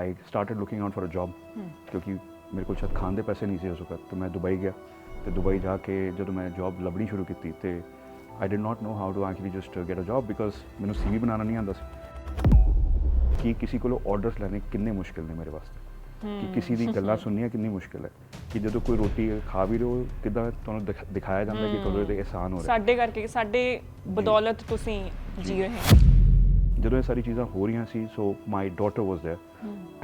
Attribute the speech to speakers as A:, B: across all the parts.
A: I started looking out for a job क्योंकि मेरे को शायद खान दे पैसे नहीं सी उस वक्त तो मैं दुबई गया तो दुबई जाके जो मैं जॉब लभनी शुरू की तो I did not know how to actually just get a job because मैंने CV बनाना नहीं आता कि किसी को ऑर्डर्स लैने किन्ने मुश्किल ने मेरे वास्ते कि किसी दी गल्लां सुननियां किन्नी मुश्किल है कि ਜਦੋਂ ਕੋਈ ਰੋਟੀ ਖਾ ਵੀ ਰਹੇ ਹੋ ਕਿੱਦਾਂ ਤੁਹਾਨੂੰ ਦਿਖਾਇਆ ਜਾਂਦਾ ਕਿ ਤੁਹਾਡੇ ਤੇ ਇਹਸਾਨ ਹੋ ਰਿਹਾ
B: ਸਾਡੇ ਕਰਕੇ ਸਾਡੇ ਬਦੌਲਤ ਤੁਸੀਂ ਜੀ ਰਹੇ ਹੋ
A: ਜਦੋਂ ਇਹ ਸਾਰੀ ਚੀਜ਼ਾਂ ਹੋ ਰਹੀਆਂ ਸੀ so my daughter was there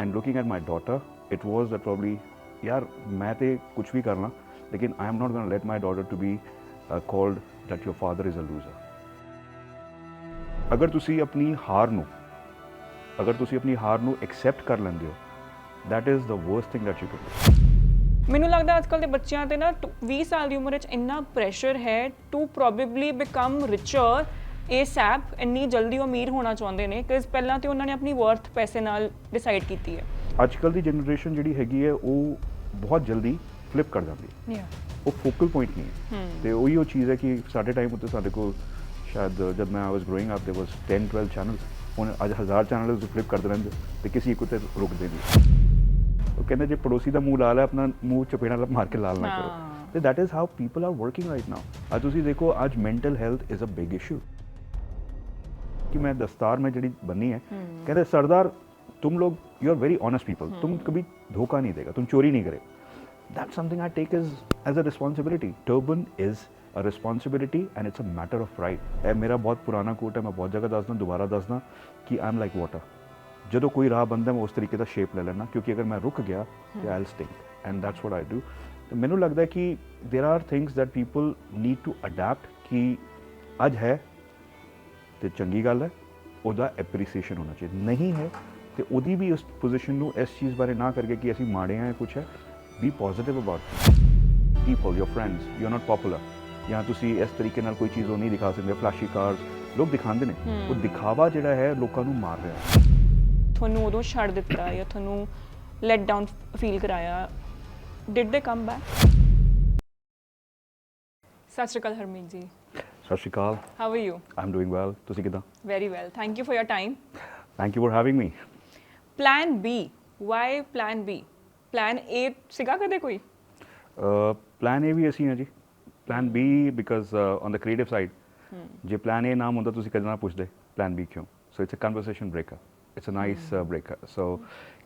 A: and looking at my daughter it was that probably ਯਾਰ ਮੈਂ ਤੇ ਕੁਝ ਵੀ ਕਰ ਲਾਂ ਲੇਕਿਨ I am not going to let my daughter to be called that your father is a loser ਅਗਰ ਤੁਸੀਂ ਆਪਣੀ ਹਾਰ ਨੂੰ ਐਕਸੈਪਟ ਕਰ ਲੈਂਦੇ ਹੋ that is the worst thing that you can do
B: ਮੈਨੂੰ ਲੱਗਦਾ ਅੱਜ ਕੱਲ੍ਹ ਦੇ ਬੱਚਿਆਂ ਤੇ ਨਾ 20 ਸਾਲ ਦੀ ਉਮਰ ਵਿੱਚ ਇੰਨਾ ਪ੍ਰੈਸ਼ਰ ਹੈ ਟੂ ਪ੍ਰੋਬੇਬਲੀ ਬਿਕਮ ਰਿਚਰ ASAP ਇੰਨੀ ਜਲਦੀ ਉਹ ਅਮੀਰ ਹੋਣਾ ਚਾਹੁੰਦੇ ਨੇ ਕਿਉਂਕਿ ਪਹਿਲਾਂ ਤੇ ਉਹਨਾਂ ਨੇ ਆਪਣੀ ਵਰਥ ਪੈਸੇ ਨਾਲ ਡਿਸਾਈਡ ਕੀਤੀ ਹੈ
A: ਅੱਜ ਕੱਲ੍ਹ ਦੀ ਜਨਰੇਸ਼ਨ ਜਿਹੜੀ ਹੈਗੀ ਹੈ ਉਹ ਬਹੁਤ ਜਲਦੀ ਫਲਿਪ ਕਰ ਜਾਂਦੀ ਹੈ ਉਹ ਫੋਕਲ ਪੁਆਇੰਟ ਨਹੀਂ ਹੈ ਤੇ ਉਹੀ ਉਹ ਚੀਜ਼ ਹੈ ਕਿ ਸਾਡੇ ਟਾਈਮ ਉੱਤੇ ਸਾਡੇ ਕੋਲ ਸ਼ਾਇਦ ਜਦ ਮੈਂ I was growing up there was 10-12 channels ਹੁਣ ਅੱਜ 1000 ਚੈਨਲਸ ਫਲਿਪ ਕਰਦੇ ਰਹਿੰਦੇ ਤੇ ਕਿਸੇ ਇੱਕ ਉੱਤੇ ਰੁਕਦੇ ਨਹੀਂ ਉਹ ਕਹਿੰਦੇ ਜੇ ਪੜੋਸੀ ਦਾ ਮੂੰਹ ਲਾਲ ਹੈ ਆਪਣਾ ਮੂੰਹ ਚਪੇੜਾ ਮਾਰ ਕੇ ਲਾਲ ਨਾ ਕਰੋ ਤੇ that is how people are working right now ਅੱਜ ਤੁਸੀਂ ਦੇਖੋ ਅੱਜ mental health is a big issue कि मैं दस्तार में जड़ी बनी है कहते सरदार तुम लोग you are very honest people तुम कभी धोखा नहीं देगा तुम चोरी नहीं करे that something I take as a responsibility turban is a responsibility and it's a matter of right है मेरा बहुत पुराना कोट है मैं बहुत जगह दसदा दोबारा दसदा कि आई एम लाइक वाटर जो कोई राह बनता मैं उस तरीके का शेप ले लेना क्योंकि अगर मैं रुक गया तो I will stink and that's what I do तो मैनू लगता है कि there are things that people need to adapt कि अज है तो चंगी गल है ਉਹਦਾ ਐਪਰੀਸੀਏਸ਼ਨ ਹੋਣਾ ਚਾਹੀਦਾ ਨਹੀਂ ਹੈ ਤੇ ਉਹਦੀ ਵੀ ਉਸ ਪੋਜੀਸ਼ਨ ਨੂੰ ਇਸ ਚੀਜ਼ ਬਾਰੇ ਨਾ ਕਰਕੇ ਕਿ ਅਸੀਂ ਮਾੜੇ ਆ ਕੁਝ ਹੈ be positive about people your friends you are not popular ਜਾਂ ਤੁਸੀਂ ਇਸ ਤਰੀਕੇ ਨਾਲ ਕੋਈ ਚੀਜ਼ ਉਹ ਨਹੀਂ ਦਿਖਾ ਸਕਦੇ ਫਲੈਸ਼ੀ ਕਾਰਸ ਲੋਕ ਦਿਖਾਉਂਦੇ ਨੇ ਉਹ ਦਿਖਾਵਾ ਜਿਹੜਾ ਹੈ ਲੋਕਾਂ ਨੂੰ ਮਾਰ ਰਿਹਾ
B: ਤੁਹਾਨੂੰ ਉਦੋਂ ਛੱਡ ਦਿੱਤਾ ਜਾਂ ਤੁਹਾਨੂੰ ਲੈਟ ਡਾਊਨ ਫੀਲ ਕਰਾਇਆ ਡਿਡ ਦੇ ਕਮ ਬੈਕ ਸਤਿ ਸ਼੍ਰੀ ਅਕਾਲ ਹਰਮੀਤ ਜੀ
A: ਸਤਿ ਸ਼੍ਰੀ ਅਕਾਲ
B: how are you
A: I am doing well ਤੁਸੀਂ ਕਿਦਾਂ
B: very well thank you for your time
A: thank you for having me
B: plan B why plan B plan A ਸੀਗਾ ਕਦੇ ਕੋਈ
A: ਪਲਾਨ A ਵੀ ਅਸੀਂ ਹਾਂ ਜੀ plan B because on the creative side ਜੇ plan A ਨਾਮ ਹੁੰਦਾ ਤੁਸੀਂ ਕਦੇ ਨਾ ਪੁੱਛਦੇ ਪਲਾਨ B ਕਿਉਂ so it's a conversation breaker it's a nice breaker so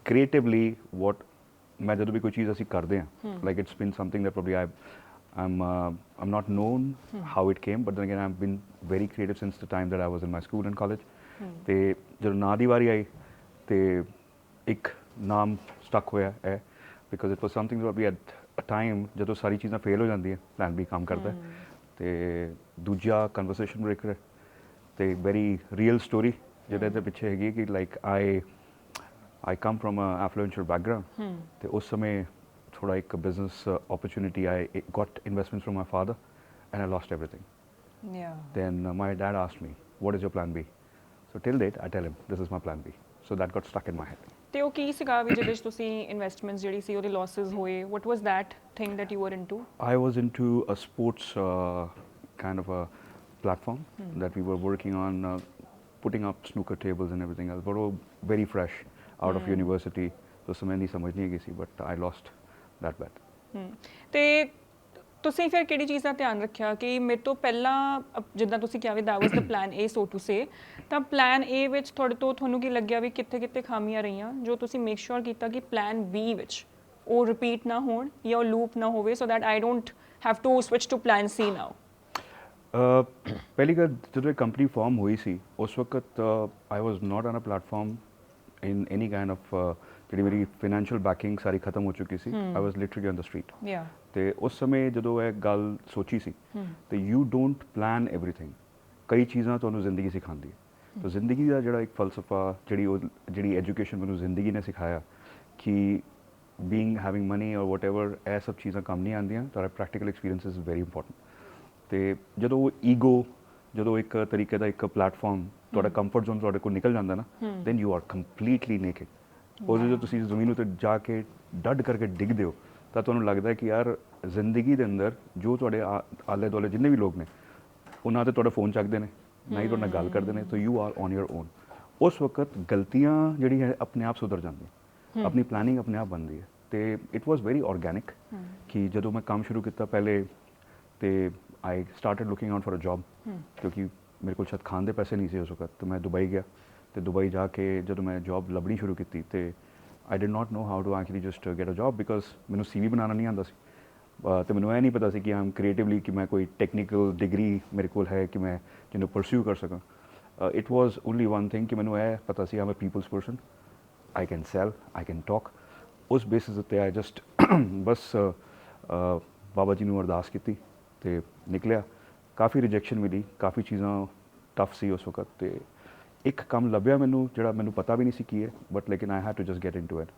A: creatively what ਮੈਂ ਜਦੋਂ ਵੀ ਕੋਈ ਚੀਜ਼ ਅਸੀਂ ਕਰਦੇ ਹਾਂ like it's been something that probably I'm not known how it came, but then again I've been very creative since the time that I was in my school and college. ਤੇ ਜਦੋਂ ਨਾਂ ਦੀ ਵਾਰੀ ਆਈ ਤੇ ਇੱਕ ਨਾਮ ਸਟਕ ਹੋਇਆ ਹੈ because it was something that we at a time ਜਦੋਂ ਸਾਰੀ ਚੀਜ਼ਾਂ ਫੇਲ ਹੋ ਜਾਂਦੀਆਂ ਪਲਾਨ B ਕੰਮ ਕਰਦਾ ਤੇ ਦੂਜਾ ਕਨਵਰਸੇਸ਼ਨ ਬ੍ਰੇਕਰ ਤੇ ਵੈਰੀ ਰੀਅਲ ਸਟੋਰੀ ਜਿਹਦੇ ਦੇ ਪਿੱਛੇ ਹੈਗੀ ਕਿ like I come from a affluential background ਤੇ ਉਸ ਸਮੇਂ थोड़ा एक business opportunity I got investments from my father and I lost everything. Then my dad asked me what is your plan B, so till date I tell him this is my plan B, so that got stuck in my head.
B: ਤੇ ਉਹ ਕੀ ਸੀਗਾ ਵੀ ਜਿਹਦੇ ਵਿੱਚ ਤੁਸੀਂ investments ਜਿਹੜੀ ਸੀ ਉਹਦੇ losses ਹੋਏ what was that thing that you were into?
A: I was into a sports kind of a platform that we were working on putting up snooker tables and everything else, but oh very fresh out of university तो समय नहीं समझ नहीं गई सी but I lost that bet.
B: ਤੇ ਤੁਸੀਂ ਫਿਰ ਕਿਹੜੀ ਚੀਜ਼ ਦਾ ਧਿਆਨ ਰੱਖਿਆ ਕਿ ਮੇਰੇ ਤੋਂ ਪਹਿਲਾਂ ਜਿੱਦਾਂ ਤੁਸੀਂ ਕਿਹਾ ਵੀ that was the plan A so to say ਤਾਂ ਪਲਾਨ A ਵਿੱਚ ਤੁਹਾਨੂੰ ਕੀ ਲੱਗਿਆ ਵੀ ਕਿੱਥੇ ਕਿੱਥੇ ਖਾਮੀਆਂ ਰਹੀਆਂ ਜੋ ਤੁਸੀਂ ਮੇਕ ਸ਼ੋਰ ਕੀਤਾ ਕਿ ਪਲਾਨ B ਵਿੱਚ ਉਹ ਰਿਪੀਟ ਨਾ ਹੋਣ ਜਾਂ ਉਹ ਲੂਪ ਨਾ ਹੋਵੇ so that I don't have to switch to plan C now?
A: ਪਹਿਲੀ ਗੱਲ ਜਦੋਂ ਇਹ ਕੰਪਨੀ ਫਾਰਮ ਹੋਈ ਸੀ ਉਸ ਵਕਤ I was not on a platform in any kind of ਜਿਹੜੀ ਮੇਰੀ ਫਾਈਨੈਂਸ਼ੀਅਲ ਬੈਕਿੰਗ ਸਾਰੀ ਖਤਮ ਹੋ ਚੁੱਕੀ ਸੀ ਆਈ ਵਾਸ ਲਿਟਰਲੀ ਔਨ ਦ ਸਟਰੀਟ ਤੇ ਉਸ ਸਮੇਂ ਜਦੋਂ ਇਹ ਗੱਲ ਸੋਚੀ ਸੀ ਤੇ ਯੂ ਡੋਂਟ ਪਲਾਨ ਐਵਰੀਥਿੰਗ ਕਈ ਚੀਜ਼ਾਂ ਤੁਹਾਨੂੰ ਜ਼ਿੰਦਗੀ ਸਿਖਾਉਂਦੀ ਹੈ ਤਾਂ ਜ਼ਿੰਦਗੀ ਦਾ ਜਿਹੜਾ ਇੱਕ ਫਲਸਫਾ ਜਿਹੜੀ ਐਜੂਕੇਸ਼ਨ ਮੈਨੂੰ ਜ਼ਿੰਦਗੀ ਨੇ ਸਿਖਾਇਆ ਕਿ ਬੀਇੰਗ ਹੈਵਿੰਗ ਮਨੀ ਔਰ ਵਟਐਵਰ ਇਹ ਸਭ ਚੀਜ਼ਾਂ ਕੰਮ ਨਹੀਂ ਆਉਂਦੀਆਂ ਤੁਹਾਡਾ practical experience is very important ਤੇ ਜਦੋਂ ਈਗੋ ਜਦੋਂ ਇੱਕ ਤਰੀਕੇ ਦਾ ਇੱਕ ਪਲੇਟਫਾਰਮ ਤੁਹਾਡਾ ਕੰਫਰਟ ਜ਼ੋਨ ਤੁਹਾਡੇ ਕੋਲ ਨਿਕਲ ਜਾਂਦਾ ਨਾ then you are completely naked ਉਹ ਜਦੋਂ ਤੁਸੀਂ ਜ਼ਮੀਨ ਉੱਤੇ ਜਾ ਕੇ ਡੱਡ ਕਰਕੇ ਡਿੱਗਦੇ ਹੋ ਤਾਂ ਤੁਹਾਨੂੰ ਲੱਗਦਾ ਹੈ ਕਿ ਯਾਰ ਜ਼ਿੰਦਗੀ ਦੇ ਅੰਦਰ ਜੋ ਤੁਹਾਡੇ ਆਲੇ ਦੁਆਲੇ ਜਿੰਨੇ ਵੀ ਲੋਕ ਨੇ ਉਹਨਾਂ ਤੇ ਤੁਹਾਡਾ ਫੋਨ ਚੱਕਦੇ ਨੇ ਨਾ ਹੀ ਤੁਹਾਡੇ ਨਾਲ ਗੱਲ ਕਰਦੇ ਨੇ ਤਾਂ you are on your on ਉਸ ਵਕਤ ਗਲਤੀਆਂ ਜਿਹੜੀ ਹੈ ਆਪਣੇ ਆਪ ਸੁਧਰ ਜਾਂਦੀਆਂ ਆਪਣੀ ਪਲੈਨਿੰਗ ਆਪਣੇ ਆਪ ਬਣਦੀ ਹੈ ਤੇ ਇਟ ਵਾਸ ਵੈਰੀ ਆਰਗੈਨਿਕ ਕਿ ਜਦੋਂ ਮੈਂ ਕੰਮ ਸ਼ੁਰੂ ਕੀਤਾ ਪਹਿਲੇ ਤੇ I started looking out for a job ਕਿਉਂਕਿ ਮੇਰੇ ਕੋਲ ਸ਼ਾਇਦ ਖਾਣ ਦੇ ਪੈਸੇ ਨਹੀਂ ਸੀ ਉਸ ਵਕਤ ਤੇ ਮੈਂ ਦੁਬਈ ਗਿਆ ਤੇ ਦੁਬਈ ਜਾ ਕੇ ਜਦੋਂ ਮੈਂ ਜੌਬ ਲੱਭਣੀ ਸ਼ੁਰੂ ਕੀਤੀ ਤੇ I did not know how to actually just get a job because ਮੈਨੂੰ CV ਬਣਾਉਣਾ ਨਹੀਂ ਆਉਂਦਾ ਸੀ ਤੇ ਮੈਨੂੰ ਇਹ ਨਹੀਂ ਪਤਾ ਸੀ ਕਿ ਆਮ ਕ੍ਰੀਏਟਿਵਲੀ ਕਿ ਮੈਂ ਕੋਈ ਟੈਕਨੀਕਲ ਡਿਗਰੀ ਮੇਰੇ ਕੋਲ ਹੈ ਕਿ ਮੈਂ ਜਿਹਨੂੰ ਪਰਸਿਊ ਕਰ ਸਕਾਂ it was only one thing ਕਿ ਮੈਨੂੰ ਇਹ ਪਤਾ ਸੀ I'm a people's person I can sell I can talk ਉਸ ਬੇਸਿਸ ਉੱਤੇ ਆਈ ਜਸਟ ਬਸ ਬਾਬਾ ਜੀ ਨੂੰ ਅਰਦਾਸ ਕੀਤੀ ਤੇ ਨਿਕਲਿਆ ਕਾਫੀ ਰਿਜੈਕਸ਼ਨ ਮਿਲੀ ਕਾਫੀ ਚੀਜ਼ਾਂ ਟਫ ਸੀ ਉਸ ਵਕਤ ਤੇ ਇੱਕ ਕੰਮ ਲੱਭਿਆ ਮੈਨੂੰ ਜਿਹੜਾ ਮੈਨੂੰ ਪਤਾ ਵੀ ਨਹੀਂ ਸੀ ਕੀ ਹੈ ਬਟ ਲੇਕਿਨ I had to just get into it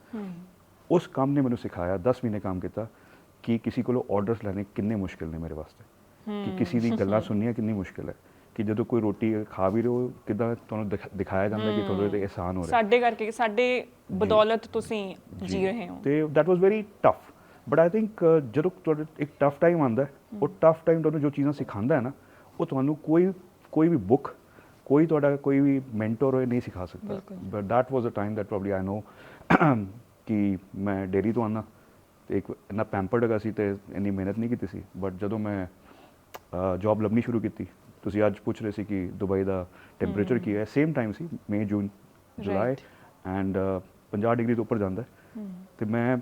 A: ਉਸ ਕੰਮ ਨੇ ਮੈਨੂੰ ਸਿਖਾਇਆ 10 ਮਹੀਨੇ ਕੰਮ ਕੀਤਾ ਕਿ ਕਿਸੇ ਕੋਲੋਂ ਆਰਡਰਸ ਲੈਣੇ ਕਿੰਨੇ ਮੁਸ਼ਕਿਲ ਨੇ ਮੇਰੇ ਵਾਸਤੇ ਕਿ ਕਿਸੇ ਦੀ ਗੱਲਾਂ ਸੁਣਨੀਆਂ ਕਿੰਨੀ ਮੁਸ਼ਕਿਲ ਹੈ ਕਿ ਜਦੋਂ ਕੋਈ ਰੋਟੀ ਖਾ ਵੀ ਰਹੇ ਹੋ ਕਿੱਦਾਂ ਤੁਹਾਨੂੰ ਦਿਖਾਇਆ ਜਾਂਦਾ ਕਿ ਤੁਹਾਡੇ ਤੇ ਆਸਾਨ ਹੋ ਰਿਹਾ
B: ਸਾਡੇ ਕਰਕੇ ਸਾਡੇ ਬਦੌਲਤ ਤੁਸੀਂ ਜੀ ਰਹੇ ਹੋ ਤੇ
A: that was very tough but I think ਜਦੋਂ ਤੁਹਾਡੇ ਇੱਕ ਟਫ ਟਾਈਮ ਆਉਂਦਾ ਉਹ ਟਫ ਟਾਈਮ ਤੁਹਾਨੂੰ ਜੋ ਚੀਜ਼ਾਂ ਸਿਖਾਉਂਦਾ ਹੈ ਨਾ ਉਹ ਤੁਹਾਨੂੰ ਕੋਈ ਵੀ ਬੁੱਕ ਕੋਈ ਵੀ ਮੈਂਟਰ ਹੋਏ ਨਹੀਂ ਸਿਖਾ ਸਕਦਾ but that was a time that probably I know ਕਿ ਮੈਂ ਡੇਰੀ ਤੋਂ ਆਉਣਾ ਤੇ ਇੱਕ ਇੰਨਾ ਪੈਂਪਰਡ ਹੈਗਾ ਸੀ ਤੇ ਇੰਨੀ ਮਿਹਨਤ ਨਹੀਂ ਕੀਤੀ ਸੀ ਬਟ ਜਦੋਂ ਮੈਂ ਜੌਬ ਲੱਭਣੀ ਸ਼ੁਰੂ ਕੀਤੀ ਤੁਸੀਂ ਅੱਜ ਪੁੱਛ ਰਹੇ ਸੀ ਕਿ ਦੁਬਈ ਦਾ ਟੈਂਪਰੇਚਰ ਕੀ ਹੈ same time C may June July and 50 degree ਤੋਂ ਉੱਪਰ ਜਾਂਦਾ ਤੇ ਮੈਂ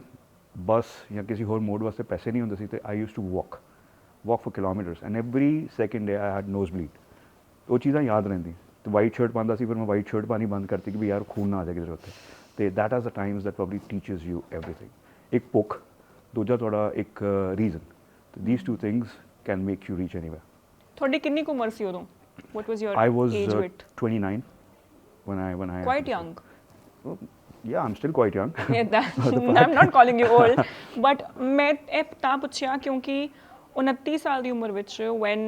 A: ਬੱਸ ਜਾਂ ਕਿਸੇ ਹੋਰ ਮੋਡ ਵਾਸਤੇ ਪੈਸੇ ਨਹੀਂ ਹੁੰਦੇ ਸੀ ਤੇ I used to walk for kilometres and every second day I had nose bleed ਉਹ ਚੀਜ਼ਾਂ ਯਾਦ ਰਹਿੰਦੀ ਤੇ ਵਾਈਟ ਸ਼ਰਟ ਪਾਉਂਦਾ ਸੀ ਫਿਰ ਮੈਂ ਵਾਈਟ ਸ਼ਰਟ ਪਾਣੀ ਬੰਦ ਕਰਤੀ ਕਿ ਵੀ ਯਾਰ ਖੂਨ ਨਾ ਆ ਜਾਏ ਕਿਧਰ ਉੱਤੇ ਤੇ that are the times that probably teaches you everything ਇੱਕ ਭੁੱਖ ਦੂਜਾ ਤੁਹਾਡਾ ਇੱਕ ਰੀਜ਼ਨ ਤੇ these two things can make you reach anywhere
B: ਤੁਹਾਡੀ ਕਿੰਨੀ ਕੁ ਉਮਰ ਸੀ ਉਦੋਂ what was your
A: I was
B: age with
A: 29 when I
B: quite young
A: yeah I'm still quite young
B: I'm not calling you old but ਮੈਂ ਇਹ ਤਾਂ ਪੁੱਛਿਆ ਕਿਉਂਕਿ 29 ਸਾਲ ਦੀ ਉਮਰ ਵਿੱਚ when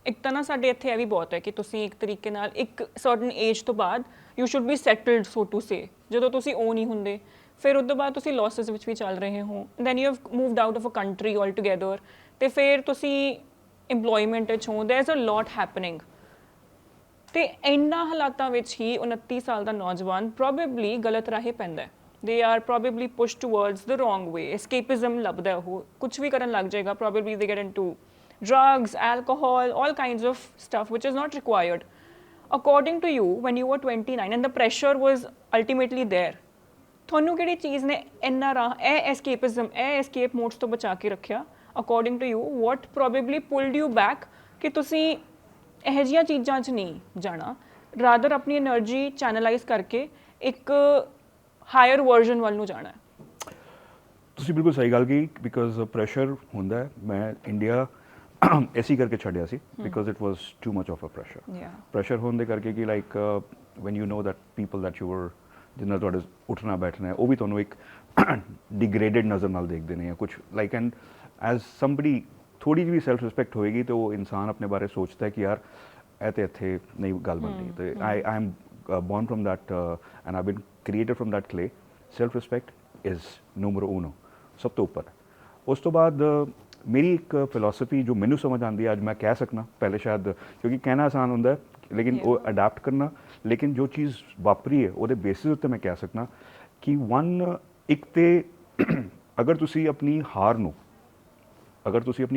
B: ਇੱਕ ਤਾਂ ਨਾ ਸਾਡੇ ਇੱਥੇ ਇਹ ਵੀ ਬਹੁਤ ਹੈ ਕਿ ਤੁਸੀਂ ਇੱਕ ਤਰੀਕੇ ਨਾਲ ਇੱਕ ਸਰਟਨ ਏਜ ਤੋਂ ਬਾਅਦ you should be settled so to say ਜਦੋਂ ਤੁਸੀਂ ਉਹ ਨਹੀਂ ਹੁੰਦੇ ਫਿਰ ਉਸ ਤੋਂ ਬਾਅਦ ਤੁਸੀਂ ਲਾਸਸ ਵਿੱਚ ਵੀ ਚੱਲ ਰਹੇ ਹੋ then you have moved out of a country all together ਤੇ ਫਿਰ ਤੁਸੀਂ ਇੰਪਲੋਇਮੈਂਟ ਵਿੱਚ ਹੋ ਦੇयर ਇਜ਼ ਅ ਲੋਟ ਹੈਪਨਿੰਗ ਤੇ ਇੰਨਾ ਹਾਲਾਤਾਂ ਵਿੱਚ ਹੀ 29 ਸਾਲ ਦਾ ਨੌਜਵਾਨ ਪ੍ਰੋਬੇਬਲੀ ਗਲਤ ਰਾਹੇ ਪੈਂਦਾ ਹੈ they are probably push towards the wrong way escapism ਲੱਭਦਾ ਉਹ ਕੁਝ ਵੀ ਕਰਨ ਲੱਗ ਜਾਏਗਾ probably they get into drugs, alcohol, all kinds of stuff which is not required. According to you, when you were 29 and the pressure was ultimately there, ਤੁਹਾਨੂੰ ਕਿਹੜੀ ਚੀਜ਼ ਨੇ ਇੰਨਾ escapism, escape modes ਤੋਂ ਬਚਾ ਕੇ ਰੱਖਿਆ? According to you, what probably pulled you back ਕਿ ਤੁਸੀਂ ਇਹੋ ਜਿਹੀਆਂ ਚੀਜ਼ਾਂ 'ਚ ਨਹੀਂ ਜਾਣਾ, rather ਆਪਣੀ energy channelize ਕਰਕੇ ਇੱਕ higher version ਵੱਲ ਨੂੰ ਜਾਣਾ ਹੈ?
A: ਤੁਸੀਂ ਬਿਲਕੁਲ ਸਹੀ ਗੱਲ ਕਹੀ ਬਿਕਾਜ਼ ਪ੍ਰੈਸ਼ਰ ਹੁੰਦਾ ਹੈ ਮੈਂ ਇੰਡੀਆ ਐਸੀ ਕਰਕੇ ਛੱਡਿਆ ਸੀ because it was too much of a pressure ਹੋਣ ਦੇ ਕਰਕੇ ਕਿ like when you know that people that you were ਜਿਨ੍ਹਾਂ ਤੁਹਾਡੇ ਉੱਠਣਾ ਬੈਠਣਾ ਹੈ ਉਹ ਵੀ ਤੁਹਾਨੂੰ ਇੱਕ ਡਿਗਰੇਡਡ ਨਜ਼ਰ ਨਾਲ ਦੇਖਦੇ ਨੇ ਜਾਂ ਕੁਛ ਲਾਈਕ ਐਂਡ ਐਜ਼ ਸਮਬਡੀ ਥੋੜੀ ਜਿਹੀ ਵੀ ਸੈਲਫ ਰਿਸਪੈਕਟ ਹੋਏਗੀ ਤੇ ਉਹ ਇਨਸਾਨ ਆਪਣੇ ਬਾਰੇ ਸੋਚਦਾ ਹੈ ਕਿ ਯਾਰ ਇਹ ਤੇ ਇੱਥੇ ਨਹੀਂ ਗੱਲ ਬਣਦੀ ਤੇ I am born from that and I've been created from that clay. Self respect is numero uno, ਸਭ ਤੋਂ ਉੱਪਰ। ਉਸ ਤੋਂ ਬਾਅਦ ਮੇਰੀ ਇੱਕ ਫਿਲਾਸਫੀ ਜੋ ਮੈਨੂੰ ਸਮਝ ਆਉਂਦੀ ਹੈ ਅੱਜ ਮੈਂ ਕਹਿ ਸਕਣਾ ਪਹਿਲੇ ਸ਼ਾਇਦ ਕਿਉਂਕਿ ਕਹਿਣਾ ਆਸਾਨ ਹੁੰਦਾ ਹੈ ਲੇਕਿਨ ਉਹ ਅਡੈਪਟ ਕਰਨਾ ਲੇਕਿਨ ਜੋ ਚੀਜ਼ ਵਾਪਰੀ ਹੈ ਉਹਦੇ ਬੇਸਿਸ ਉੱਤੇ ਮੈਂ ਕਹਿ ਸਕਣਾ ਕਿ ਇੱਕ ਤੇ ਅਗਰ ਤੁਸੀਂ ਆਪਣੀ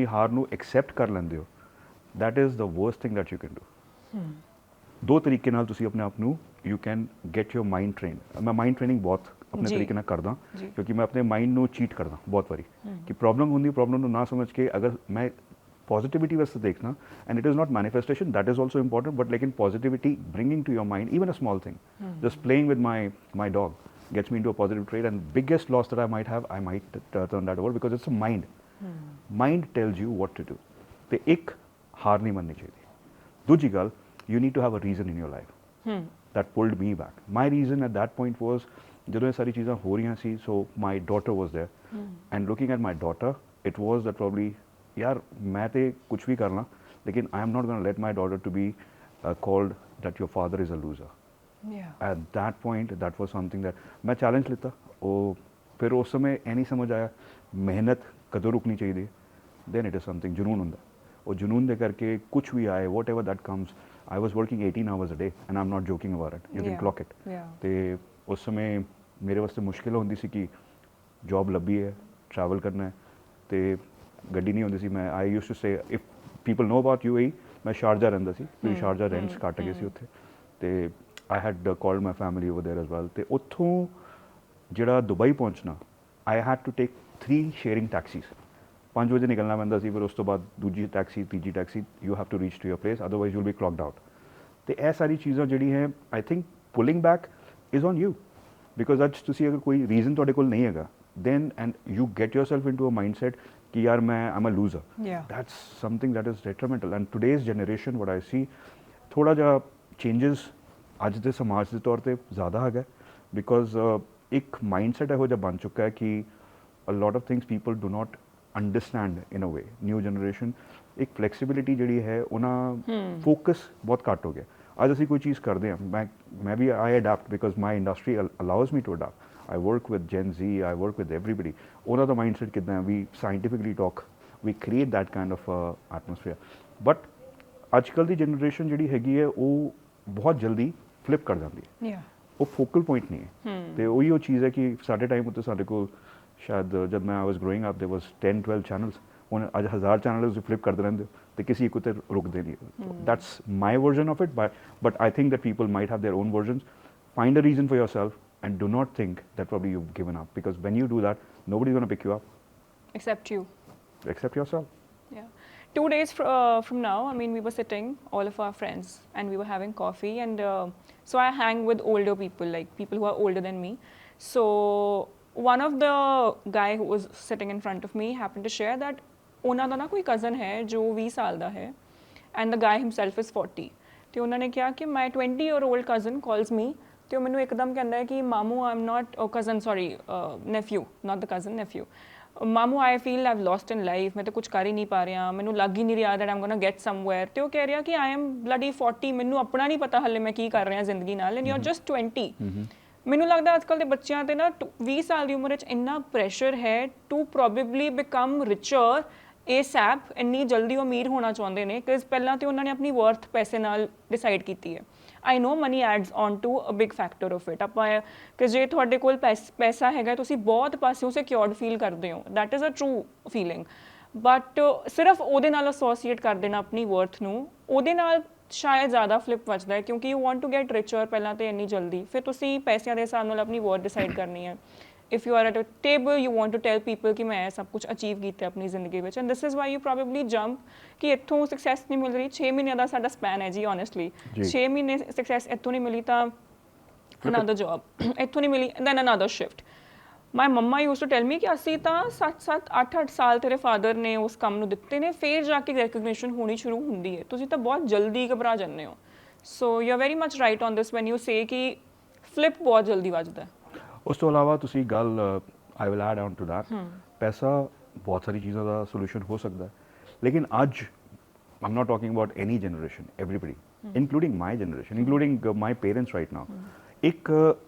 A: ਹਾਰ ਨੂੰ ਐਕਸੈਪਟ ਕਰ ਲੈਂਦੇ ਹੋ that is the worst thing that you can do. ਦੋ ਤਰੀਕੇ ਨਾਲ ਤੁਸੀਂ ਆਪਣੇ ਆਪ ਨੂੰ you can get your mind train ਮੈਂ ਮਾਈਂਡ ਟ੍ਰੇਨਿੰਗ ਬਹੁਤ ਆਪਣੇ ਤਰੀਕੇ ਨਾਲ ਕਰਦਾ ਕਿਉਂਕਿ ਮੈਂ ਆਪਣੇ ਮਾਈਂਡ ਨੂੰ ਚੀਟ ਕਰਦਾ ਬਹੁਤ ਵਾਰੀ ਕਿ ਪ੍ਰੋਬਲਮ ਹੁੰਦੀ ਪ੍ਰੋਬਲਮ ਨੂੰ ਨਾ ਸਮਝ ਕੇ ਅਗਰ ਮੈਂ ਪੋਜ਼ਿਟਿਵਿਟੀ ਵਾਸਤੇ ਦੇਖਣਾ and it is not manifestation that is also important but ਲੇਕਿਨ positivity bringing to your mind even a small thing just playing with my dog gets me into a positive trait and biggest loss that I might have I might turn that over because it's a mind tells you what to do ਤੇ ਇੱਕ ਹਾਰ ਨਹੀਂ ਮੰਨਣੀ ਚਾਹੀਦੀ ਦੂਜੀ ਗੱਲ you need to have a reason in your life that pulled me back. My reason at that point was ਜਦੋਂ ਇਹ ਸਾਰੀ ਚੀਜ਼ਾਂ ਹੋ ਰਹੀਆਂ ਸੀ so my daughter was there and looking at my daughter it was that probably ਯਾਰ ਮੈਂ ਤੇ ਕੁਝ ਵੀ ਕਰਨਾ ਲੇਕਿਨ I am not going to let my daughter to be called that your father is a loser. At that point that was something that ਮੈਂ challenge ਲਿੱਤਾ ਉਹ ਫਿਰ ਉਸ ਸਮੇਂ ਇਹ ਨਹੀਂ ਸਮਝ ਆਇਆ ਮਿਹਨਤ ਕਦੋਂ ਰੁਕਣੀ ਚਾਹੀਦੀ then it is something ਜਨੂਨ ਹੁੰਦਾ ਉਹ ਜਨੂਨ ਦੇ ਕਰਕੇ ਕੁਝ ਵੀ ਆਏ whatever that comes I was working 18 hours a day and I'm not joking about it. You can clock it. ਤੇ ਉਸ ਸਮੇਂ ਮੇਰੇ ਵਾਸਤੇ ਮੁਸ਼ਕਿਲ ਹੁੰਦੀ ਸੀ ਕਿ ਜੌਬ ਲੱਭੀ ਹੈ, ਟਰੈਵਲ ਕਰਨਾ ਹੈ ਤੇ ਗੱਡੀ ਨਹੀਂ ਹੁੰਦੀ ਸੀ। ਮੈਂ I used to say if people know about UAE, ਮੈਂ ਸ਼ਾਰਜਾ ਰਹਿੰਦਾ ਸੀ, ਕਿਉਂਕਿ ਸ਼ਾਰਜਾ ਰੈਂਟਸ ਘੱਟ ਗਏ ਸੀ ਉੱਥੇ, ਤੇ I had called my family over there as well. ਤੇ ਉੱਥੋਂ ਜਿਹੜਾ ਦੁਬਈ ਪਹੁੰਚਣਾ, I had to take 3 sharing taxis. 5 ਵਜੇ ਨਿਕਲਣਾ ਪੈਂਦਾ ਸੀ, ਫਿਰ ਉਸ ਤੋਂ ਬਾਅਦ ਦੂਜੀ ਟੈਕਸੀ, ਤੀਜੀ taxi, you have to reach to your place, otherwise you will be clocked out. ਤੇ ਇਹ ਸਾਰੀ ਚੀਜ਼ਾਂ ਜਿਹੜੀ ਹੈ, I think pulling back is on you, because ਅੱਜ ਤੁਸੀਂ ਅਗਰ ਕੋਈ ਰੀਜ਼ਨ ਤੁਹਾਡੇ ਕੋਲ ਨਹੀਂ ਹੈਗਾ, then and you get yourself into a mindset कि यार I'm a loser.
B: Yeah.
A: That's something that is detrimental. And today's generation, what I see, थोड़ा जा changes आज दे समाज दे तौर पे ज़्यादा है, because एक mindset है हो जब बन चुका है कि a lot of things people do not understand in a way. New generation एक flexibility ਜਿਹੜੀ है उन्हें focus बहुत घट हो गया। आज ਅਸੀਂ ਕੋਈ ਚੀਜ਼ ਕਰਦੇ ਹਾਂ, मैं भी I adapt because my industry allows me to adapt. I work with Gen Z, I work with everybody. ਉਹਨਾਂ ਦਾ mindset ਕਿੱਦਾਂ ਹੈ, we scientifically talk, we create that kind of atmosphere. But ਅੱਜ ਕੱਲ੍ਹ ਦੀ ਜਨਰੇਸ਼ਨ ਜਿਹੜੀ ਹੈਗੀ ਹੈ ਉਹ ਬਹੁਤ ਜਲਦੀ ਫਲਿਪ ਕਰ ਜਾਂਦੀ ਹੈ। ਉਹ ਫੋਕਲ ਪੁਆਇੰਟ ਨਹੀਂ ਹੈ। ਤੇ ਉਹੀ ਉਹ ਚੀਜ਼ ਹੈ ਕਿ ਸਾਡੇ ਟਾਈਮ ਉੱਤੇ ਸਾਡੇ ਕੋਲ ਸ਼ਾਇਦ ਜਦ ਮੈਂ I was growing up there was 10-12 channels, ਹੁਣ ਅੱਜ 1000 ਚੈਨਲ ਤੁਸੀਂ ਫਲਿਪ ਕਰਦੇ ਰਹਿੰਦੇ ਹੋ ਤੇ ਕਿਸੇ ਇੱਕ ਉੱਤੇ ਰੁਕਦੇ ਨਹੀਂ। That's my version of it, but I think that people might have their own versions. Find a reason for yourself and do not think that probably you've given up, because when you do that, nobody's going to pick you up
B: except you.
A: Except yourself.
B: Yeah. 2 days from now, I mean, we were sitting, all of our friends, and we were having coffee, and so I hang with older people, like people who are older than me. So one of the guy who was sitting in front of me happened to share that ਉਹਨਾਂ ਦਾ ਨਾ ਕੋਈ cousin ਹੈ ਜੋ 20 ਸਾਲ ਦਾ ਹੈ, and the guy himself is 40. ਤੇ ਉਹਨਾਂ ਨੇ ਕਿਹਾ ਕਿ my 20-year-old cousin calls me, ਤੇ ਉਹ ਮੈਨੂੰ ਇੱਕਦਮ ਕਹਿੰਦਾ ਹੈ ਕਿ ਮਾਮੂ I am not cousin, sorry nephew, not the cousin, nephew, ਮਾਮੂ I feel I've lost in life, ਮੈਂ ਤਾਂ ਕੁਝ ਕਰ ਹੀ ਨਹੀਂ ਪਾ ਰਿਹਾ, ਮੈਨੂੰ ਲੱਗ ਹੀ ਨਹੀਂ ਰਿਹਾ ਦੈਟ ਆਮ ਗੋਣਾ ਗੈਟ ਸਮਵੇਅਰ। ਤੇ ਉਹ ਕਹਿ ਰਿਹਾ ਕਿ ਆਈ ਐਮ ਬਲੱਡੀ 40, ਮੈਨੂੰ ਆਪਣਾ ਨਹੀਂ ਪਤਾ ਹਲੇ ਮੈਂ ਕੀ ਕਰ ਰਿਹਾ ਜ਼ਿੰਦਗੀ ਨਾਲ, ਐਂਡ ਯੂ ਆਰ ਜਸਟ 20। ਮੈਨੂੰ ਲੱਗਦਾ ਅੱਜ ਕੱਲ੍ਹ ਦੇ ਬੱਚਿਆਂ ਤੇ ਨਾ 20 ਸਾਲ ਦੀ ਉਮਰ ਵਿੱਚ ਇੰਨਾ ਪ੍ਰੈਸ਼ਰ ਹੈ ਟੂ ਪ੍ਰੋਬੇਬਲੀ ਬਿਕਮ ਰਿਚਰ ASAP, ਇੰਨੀ ਜਲਦੀ ਉਹ ਅਮੀਰ ਹੋਣਾ ਚਾਹੁੰਦੇ ਨੇ, ਬਿਕਾਜ਼ ਪਹਿਲਾਂ ਤੇ ਉਹਨਾਂ ਨੇ ਆਪਣੀ ਵਰਥ ਪੈਸੇ ਨਾਲ ਡਿਸਾਈਡ ਕੀਤੀ ਹੈ। I know money adds on to a big factor of it. ਆਪਾਂ ਕਿ ਜੇ ਤੁਹਾਡੇ ਕੋਲ ਪੈਸਾ ਹੈਗਾ, ਤੁਸੀਂ ਬਹੁਤ ਪਾਸਿਓਂ ਸਿਕਿਉਰਡ ਫੀਲ ਕਰਦੇ ਹੋ, that is a true feeling. But ਸਿਰਫ ਉਹਦੇ ਨਾਲ ਐਸੋਸੀਏਟ ਕਰ ਦੇਣਾ ਆਪਣੀ ਵਰਥ ਨੂੰ, ਉਹਦੇ ਨਾਲ ਸ਼ਾਇਦ ਜ਼ਿਆਦਾ ਫਲਿਪ ਵੱਜਦਾ ਹੈ, ਕਿਉਂਕਿ ਯੂ ਵਾਂਟ ਟੂ ਗੈਟ ਰਿਚਰ ਪਹਿਲਾਂ ਤੇ ਇੰਨੀ ਜਲਦੀ, ਫਿਰ ਤੁਸੀਂ ਪੈਸਿਆਂ ਦੇ ਹਿਸਾਬ ਨਾਲ ਆਪਣੀ ਵਰਥ ਡਿਸਾਈਡ ਕਰਨੀ ਹੈ। if you are at a table, you want to tell people ਕਿ ਮੈਂ ਸਭ ਕੁਝ ਅਚੀਵ ਕੀਤਾ ਆਪਣੀ ਜ਼ਿੰਦਗੀ ਵਿੱਚ, and this is why you probably jump ਕਿ ਇੱਥੋਂ ਸਕਸੈਸ ਨਹੀਂ ਮਿਲ ਰਹੀ। 6 ਮਹੀਨਿਆਂ ਦਾ ਸਾਡਾ ਸਪੈਨ ਹੈ ਜੀ, honestly 6 ਮਹੀਨੇ ਸਕਸੈਸ ਇੱਥੋਂ ਨਹੀਂ ਮਿਲੀ ਤਾਂ another job, ਇੱਥੋਂ ਨਹੀਂ ਮਿਲੀ then another shift. My mama used to tell me ਕਿ ਅਸੀਂ ਤਾਂ 7-7 8-8 ਸਾਲ ਤੇਰੇ ਫਾਦਰ ਨੇ ਉਸ ਕੰਮ ਨੂੰ ਦਿੱਤੇ ਨੇ, ਫਿਰ ਜਾ ਕੇ ਰੈਕਗਨੀਸ਼ਨ ਹੋਣੀ ਸ਼ੁਰੂ ਹੁੰਦੀ ਹੈ, ਤੁਸੀਂ ਤਾਂ ਬਹੁਤ ਜਲਦੀ ਘਬਰਾ ਜਾਂਦੇ ਹੋ। So you are very much right on this when you say ਕਿ ਫਲਿਪ ਬਹੁਤ ਜਲਦੀ ਵੱਜਦਾ।
A: ਉਸ ਤੋਂ ਇਲਾਵਾ ਤੁਸੀਂ ਗੱਲ I will add on to that, ਪੈਸਾ ਬਹੁਤ ਸਾਰੀ ਚੀਜ਼ਾਂ ਦਾ ਸੋਲੂਸ਼ਨ ਹੋ ਸਕਦਾ ਹੈ, ਲੇਕਿਨ ਅੱਜ I'm not talking about any generation, everybody, including my generation, including my parents right now, ਇੱਕ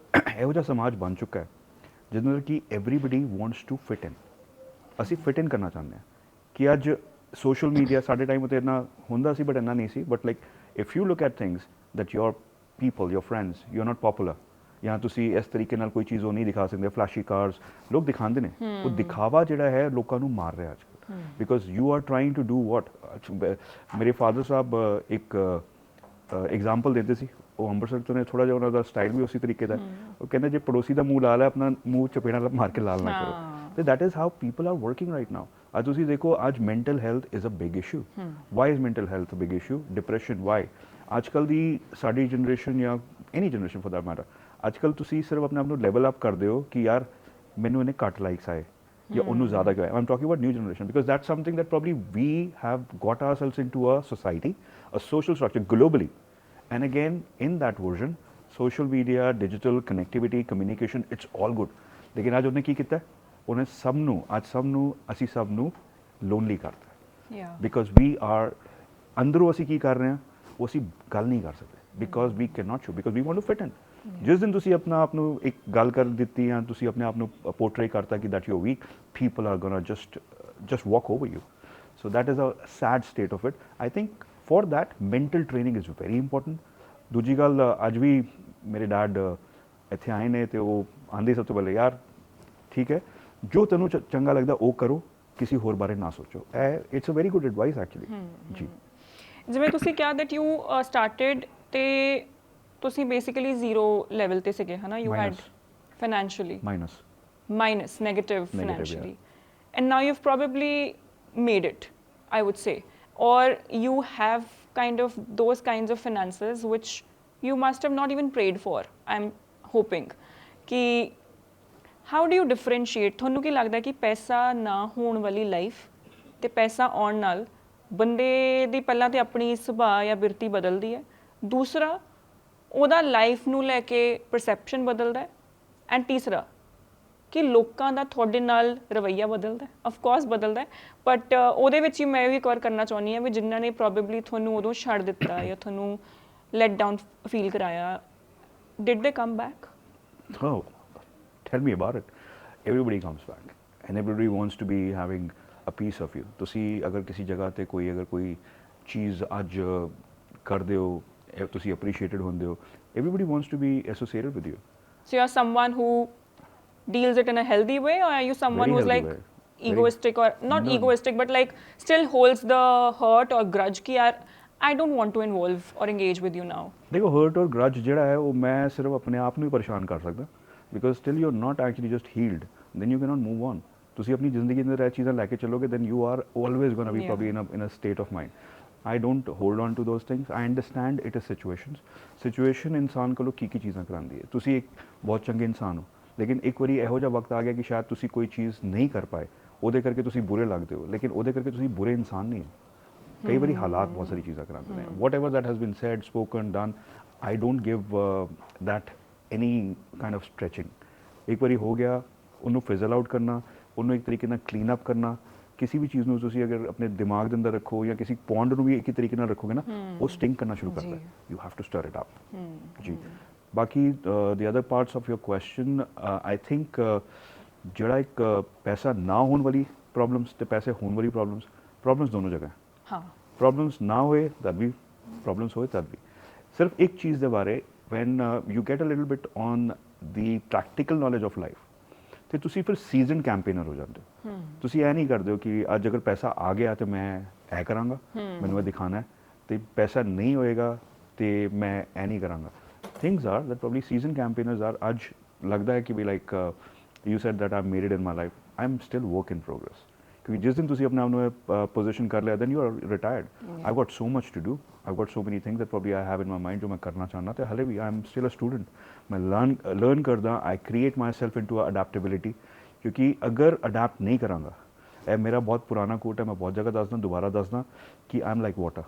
A: ਇਹੋ ਜਿਹਾ ਸਮਾਜ ਬਣ ਚੁੱਕਾ ਹੈ ਜਿਹਦੇ ਨਾਲ ਕਿ everybody wants to fit in, ਅਸੀਂ ਫਿਟ ਇਨ ਕਰਨਾ ਚਾਹੁੰਦੇ ਹਾਂ। ਕਿ ਅੱਜ ਸੋਸ਼ਲ ਮੀਡੀਆ ਸਾਡੇ ਟਾਈਮ ਉੱਤੇ ਇੰਨਾ ਹੁੰਦਾ ਸੀ ਬਟ ਇੰਨਾ ਨਹੀਂ ਸੀ, but like if you look at things that your people, your friends, you are not popular, ਜਾਂ ਤੁਸੀਂ ਇਸ ਤਰੀਕੇ ਨਾਲ ਕੋਈ ਚੀਜ਼ ਉਹ ਨਹੀਂ ਦਿਖਾ ਸਕਦੇ, ਫਲੈਸ਼ੀ ਕਾਰਸ ਲੋਕ ਦਿਖਾਉਂਦੇ ਨੇ, ਉਹ ਦਿਖਾਵਾ ਜਿਹੜਾ ਹੈ ਲੋਕਾਂ ਨੂੰ ਮਾਰ ਰਿਹਾ ਅੱਜ ਕੱਲ੍ਹ, because you are trying to do what. ਮੇਰੇ ਫਾਦਰ ਸਾਹਿਬ ਇੱਕ ਐਗਜ਼ਾਮਪਲ ਦਿੰਦੇ ਸੀ, ਉਹ ਅੰਮ੍ਰਿਤਸਰ ਤੋਂ ਨੇ, ਥੋੜ੍ਹਾ ਜਿਹਾ ਉਹਨਾਂ ਦਾ ਸਟਾਈਲ ਵੀ ਉਸੇ ਤਰੀਕੇ ਦਾ, ਉਹ ਕਹਿੰਦੇ ਜੇ ਪੜੋਸੀ ਦਾ ਮੂੰਹ ਲਾਲ ਹੈ ਆਪਣਾ ਮੂੰਹ ਚਪੇੜਾ ਮਾਰ ਕੇ ਲਾਲ ਨਾ ਕਰੋ। ਤੇ that is how people are working right now. ਅੱਜ ਤੁਸੀਂ ਦੇਖੋ, ਅੱਜ mental health is a big issue. Why is mental health a big issue? Depression, why? ਅੱਜ ਕੱਲ੍ਹ ਦੀ ਸਾਡੀ ਜਨਰੇਸ਼ਨ ਜਾਂ any generation for that matter, ਅੱਜ ਕੱਲ੍ਹ ਤੁਸੀਂ ਸਿਰਫ ਆਪਣੇ ਆਪ ਨੂੰ ਲੈਵਲ ਅਪ ਕਰਦੇ ਹੋ ਕਿ ਯਾਰ ਮੈਨੂੰ ਇਹਨੇ ਘੱਟ ਲਾਈਕਸ ਆਏ ਜਾਂ ਉਹਨੂੰ ਜ਼ਿਆਦਾ ਕਿਉਂ ਆਏ। I'm talking about new generation because that's something that probably we have got ourselves into a society, a social structure globally, and again in that version social media, digital connectivity, communication, it's all good, ਲੇਕਿਨ ਅੱਜ ਉਹਨੇ ਕੀ ਕੀਤਾ, ਉਹਨੇ ਸਭ ਨੂੰ, ਅੱਜ ਸਭ ਨੂੰ, ਅਸੀਂ ਸਭ ਨੂੰ ਲੋਨਲੀ ਕਰਤਾ, ਬਿਕਾਜ਼ ਵੀ ਆਰ ਅੰਦਰੋਂ ਅਸੀਂ ਕੀ ਕਰ ਰਹੇ ਹਾਂ ਉਹ ਅਸੀਂ ਗੱਲ ਨਹੀਂ ਕਰ ਸਕਦੇ, because we can not show, because we want to fit in. ਜਿਸ ਦਿਨ ਤੁਸੀਂ ਆਪਣਾ ਆਪ ਨੂੰ ਇੱਕ ਗੱਲ ਕਰ ਦਿੱਤੀ ਜਾਂ ਤੁਸੀਂ ਆਪਣੇ ਆਪ ਨੂੰ ਪੋਰਟਰੇ ਕਰਤਾ ਕਿ that you are weak, people are gonna just walk over you. So that is a sad state of it. I think for that mental training is very important. ਦੂਜੀ ਗੱਲ, ਅੱਜ ਵੀ ਮੇਰੇ ਡੈਡ ਇੱਥੇ ਆਏ ਨੇ ਤੇ ਉਹ ਆਂਦੇ ਸਭ ਤੋਂ ਪਹਿਲੇ ਯਾਰ ਠੀਕ ਹੈ ਜੋ ਤੈਨੂੰ ਚੰਗਾ ਲੱਗਦਾ ਉਹ ਕਰੋ, ਕਿਸੇ ਹੋਰ ਬਾਰੇ ਨਾ ਸੋਚੋ। ਇਹ it's a very good advice actually. ਜੀ
B: ਜਿਵੇਂ ਤੁਸੀਂ ਕਿਹਾ that you started ਤੇ ਤੁਸੀਂ ਬੇਸਿਕਲੀ ਜ਼ੀਰੋ ਲੈਵਲ ਤੇ ਸੀਗੇ ਹਨਾ, you had financially minus negative financially, and now you've probably made it, I would say, or you have kind of those kinds of finances which you must have not even prayed for, I'm hoping कि how do you differentiate? ਤੁਹਾਨੂੰ ਕੀ ਲੱਗਦਾ ਕਿ ਪੈਸਾ ਨਾ ਹੋਣ ਵਾਲੀ life ਤੇ ਪੈਸਾ ਆਉਣ ਨਾਲ ਬੰਦੇ ਦੀ ਪਹਿਲਾਂ ਤੇ ਆਪਣੀ ਸੁਭਾਅ ਜਾਂ ਬਿਰਤੀ ਬਦਲਦੀ ਹੈ, ਦੂਸਰਾ ਉਹਦਾ ਲਾਈਫ ਨੂੰ ਲੈ ਕੇ ਪਰਸੈਪਸ਼ਨ ਬਦਲਦਾ ਹੈ, ਐਂਡ ਤੀਸਰਾ ਕਿ ਲੋਕਾਂ ਦਾ ਤੁਹਾਡੇ ਨਾਲ ਰਵੱਈਆ ਬਦਲਦਾ ਹੈ? ਆਫ ਕੋਰਸ ਬਦਲਦਾ ਹੈ, ਬਟ ਉਹਦੇ ਵਿੱਚ ਹੀ ਮੈਂ ਵੀ ਕਵਰ ਕਰਨਾ ਚਾਹੁੰਦੀ ਹਾਂ ਵੀ ਜਿਨ੍ਹਾਂ ਨੇ ਪ੍ਰੋਬੇਬਲੀ ਤੁਹਾਨੂੰ ਉਦੋਂ ਛੱਡ ਦਿੱਤਾ ਜਾਂ ਤੁਹਾਨੂੰ ਲੈਟ ਡਾਊਨ ਫੀਲ ਕਰਾਇਆ, did they come back?
A: Oh, tell me about it. Everybody comes back and everybody wants to be having a piece of you. ਤੁਸੀਂ ਅਗਰ ਕਿਸੇ ਜਗ੍ਹਾ ਤੇ ਅਗਰ ਕੋਈ ਚੀਜ਼ ਅੱਜ ਕਰਦੇ ਹੋ, ਤੁਸੀਂ ਅਪਰੀਸ਼ੀਏਟਡ ਹੁੰਦੇ ਹੋ, everybody wants to be associated with you.
B: So you're someone who deals it in a healthy way, or are you someone
A: Very
B: who's like
A: healthy way.
B: egoistic or not egoistic but like still holds the hurt or grudge कि यार I don't want to involve or engage with you now?
A: देखो hurt और grudge ਜਿਹੜਾ ਹੈ ਉਹ ਮੈਂ ਸਿਰਫ ਆਪਣੇ ਆਪ ਨੂੰ ਹੀ ਪਰੇਸ਼ਾਨ ਕਰ ਸਕਦਾ, because still you're not actually just healed, then you cannot move on. ਤੁਸੀਂ ਆਪਣੀ ਜ਼ਿੰਦਗੀ ਦੇ ਅੰਦਰ ਇਹ ਚੀਜ਼ਾਂ ਲੈ ਕੇ ਚੱਲੋਗੇ, then you are always going to be probably in a state of mind. I don't hold on to those things. I understand it is situation ਇਨਸਾਨ ਕੋਲੋਂ ਕੀ ਚੀਜ਼ਾਂ ਕਰਾਉਂਦੀ ਹੈ। ਤੁਸੀਂ ਇੱਕ ਬਹੁਤ ਚੰਗੇ ਇਨਸਾਨ ਹੋ, ਲੇਕਿਨ ਇੱਕ ਵਾਰੀ ਇਹੋ ਜਿਹਾ ਵਕਤ ਆ ਗਿਆ ਕਿ ਸ਼ਾਇਦ ਤੁਸੀਂ ਕੋਈ ਚੀਜ਼ ਨਹੀਂ ਕਰ ਪਾਏ, ਉਹਦੇ ਕਰਕੇ ਤੁਸੀਂ ਬੁਰੇ ਲੱਗਦੇ ਹੋ, ਲੇਕਿਨ ਉਹਦੇ ਕਰਕੇ ਤੁਸੀਂ ਬੁਰੇ ਇਨਸਾਨ ਨਹੀਂ ਹੋ। ਕਈ ਵਾਰੀ ਹਾਲਾਤ ਬਹੁਤ ਸਾਰੀ ਚੀਜ਼ਾਂ ਕਰਾਉਂਦੇ ਨੇ। whatever that has been said, spoken, done, I don't give that any kind of stretching. ਇੱਕ ਵਾਰੀ ਹੋ ਗਿਆ, ਉਹਨੂੰ ਫਿਜ਼ਲ ਆਊਟ ਕਰਨਾ, ਉਹਨੂੰ ਇੱਕ ਤਰੀਕੇ ਨਾਲ ਕਲੀਨ ਅਪ ਕਰਨਾ। ਕਿਸੇ ਵੀ ਚੀਜ਼ ਨੂੰ ਤੁਸੀਂ ਅਗਰ ਆਪਣੇ ਦਿਮਾਗ ਦੇ ਅੰਦਰ ਰੱਖੋ ਜਾਂ ਕਿਸੇ ਪੌਂਡ ਨੂੰ ਵੀ ਇੱਕ ਹੀ ਤਰੀਕੇ ਨਾਲ ਰੱਖੋਗੇ ਨਾ, ਉਹ ਸਟਿੰਕ ਕਰਨਾ ਸ਼ੁਰੂ ਕਰਦਾ ਹੈ। You have to stir it up. ਜੀ ਬਾਕੀ ਦੀ other parts of your question, I think ਜਿਹੜਾ ਇੱਕ ਪੈਸਾ ਨਾ ਹੋਣ ਵਾਲੀ ਪ੍ਰੋਬਲਮਸ ਤੇ ਪੈਸੇ ਹੋਣ ਵਾਲੀ ਪ੍ਰੋਬਲਮਸ ਦੋਨੋਂ ਜਗ੍ਹਾ ਹਾਂ। ਪ੍ਰੋਬਲਮਸ ਨਾ ਹੋਏ ਤਦ ਵੀ, ਪ੍ਰੋਬਲਮਸ ਹੋਏ ਤਦ ਵੀ। ਸਿਰਫ ਇੱਕ ਚੀਜ਼ ਦੇ ਬਾਰੇ, when you get a little bit on the practical knowledge of life, ਤੇ ਤੁਸੀਂ ਫਿਰ ਸੀਜ਼ਨ ਕੈਂਪੇਨਰ ਹੋ ਜਾਂਦੇ ਹੋ। ਤੁਸੀਂ ਇਹ ਨਹੀਂ ਕਰਦੇ ਹੋ ਕਿ ਅੱਜ ਅਗਰ ਪੈਸਾ ਆ ਗਿਆ ਤੇ ਮੈਂ ਇਹ ਕਰਾਂਗਾ, ਮੈਨੂੰ ਇਹ ਦਿਖਾਣਾ ਹੈ, ਤੇ ਪੈਸਾ ਨਹੀਂ ਹੋਏਗਾ ਤੇ ਮੈਂ ਇਹ ਨਹੀਂ ਕਰਾਂਗਾ। Things are that probably season campaigners are. ਅੱਜ ਲੱਗਦਾ ਹੈ ਕਿ we like you said that I made it in my life, I am still work in progress. ਕਿਉਂਕਿ ਜਿਸ ਦਿਨ ਤੁਸੀਂ ਆਪਣੇ ਆਪ ਨੂੰ ਪੋਜੀਸ਼ਨ ਕਰ ਲਿਆ, then you are retired. I got so much to do, I got so many things that probably I have in my mind ਜੋ ਮੈਂ ਕਰਨਾ ਚਾਹੁੰਦਾ, ਤੇ ਹਲੇ ਵੀ I am still a student. ਮੈਂ ਲਰਨ ਕਰਦਾ, I create myself into adaptability. ਕਿਉਂਕਿ ਅਗਰ ਅਡੈਪਟ ਨਹੀਂ ਕਰਾਂਗਾ, ਇਹ ਮੇਰਾ ਬਹੁਤ ਪੁਰਾਣਾ ਕੋਟ ਹੈ, ਮੈਂ ਬਹੁਤ ਜਗ੍ਹਾ ਦੱਸਦਾ, ਦੁਬਾਰਾ ਦੱਸਦਾ ਕਿ ਆਈ ਐਮ ਲਾਈਕ ਵਾਟਰ।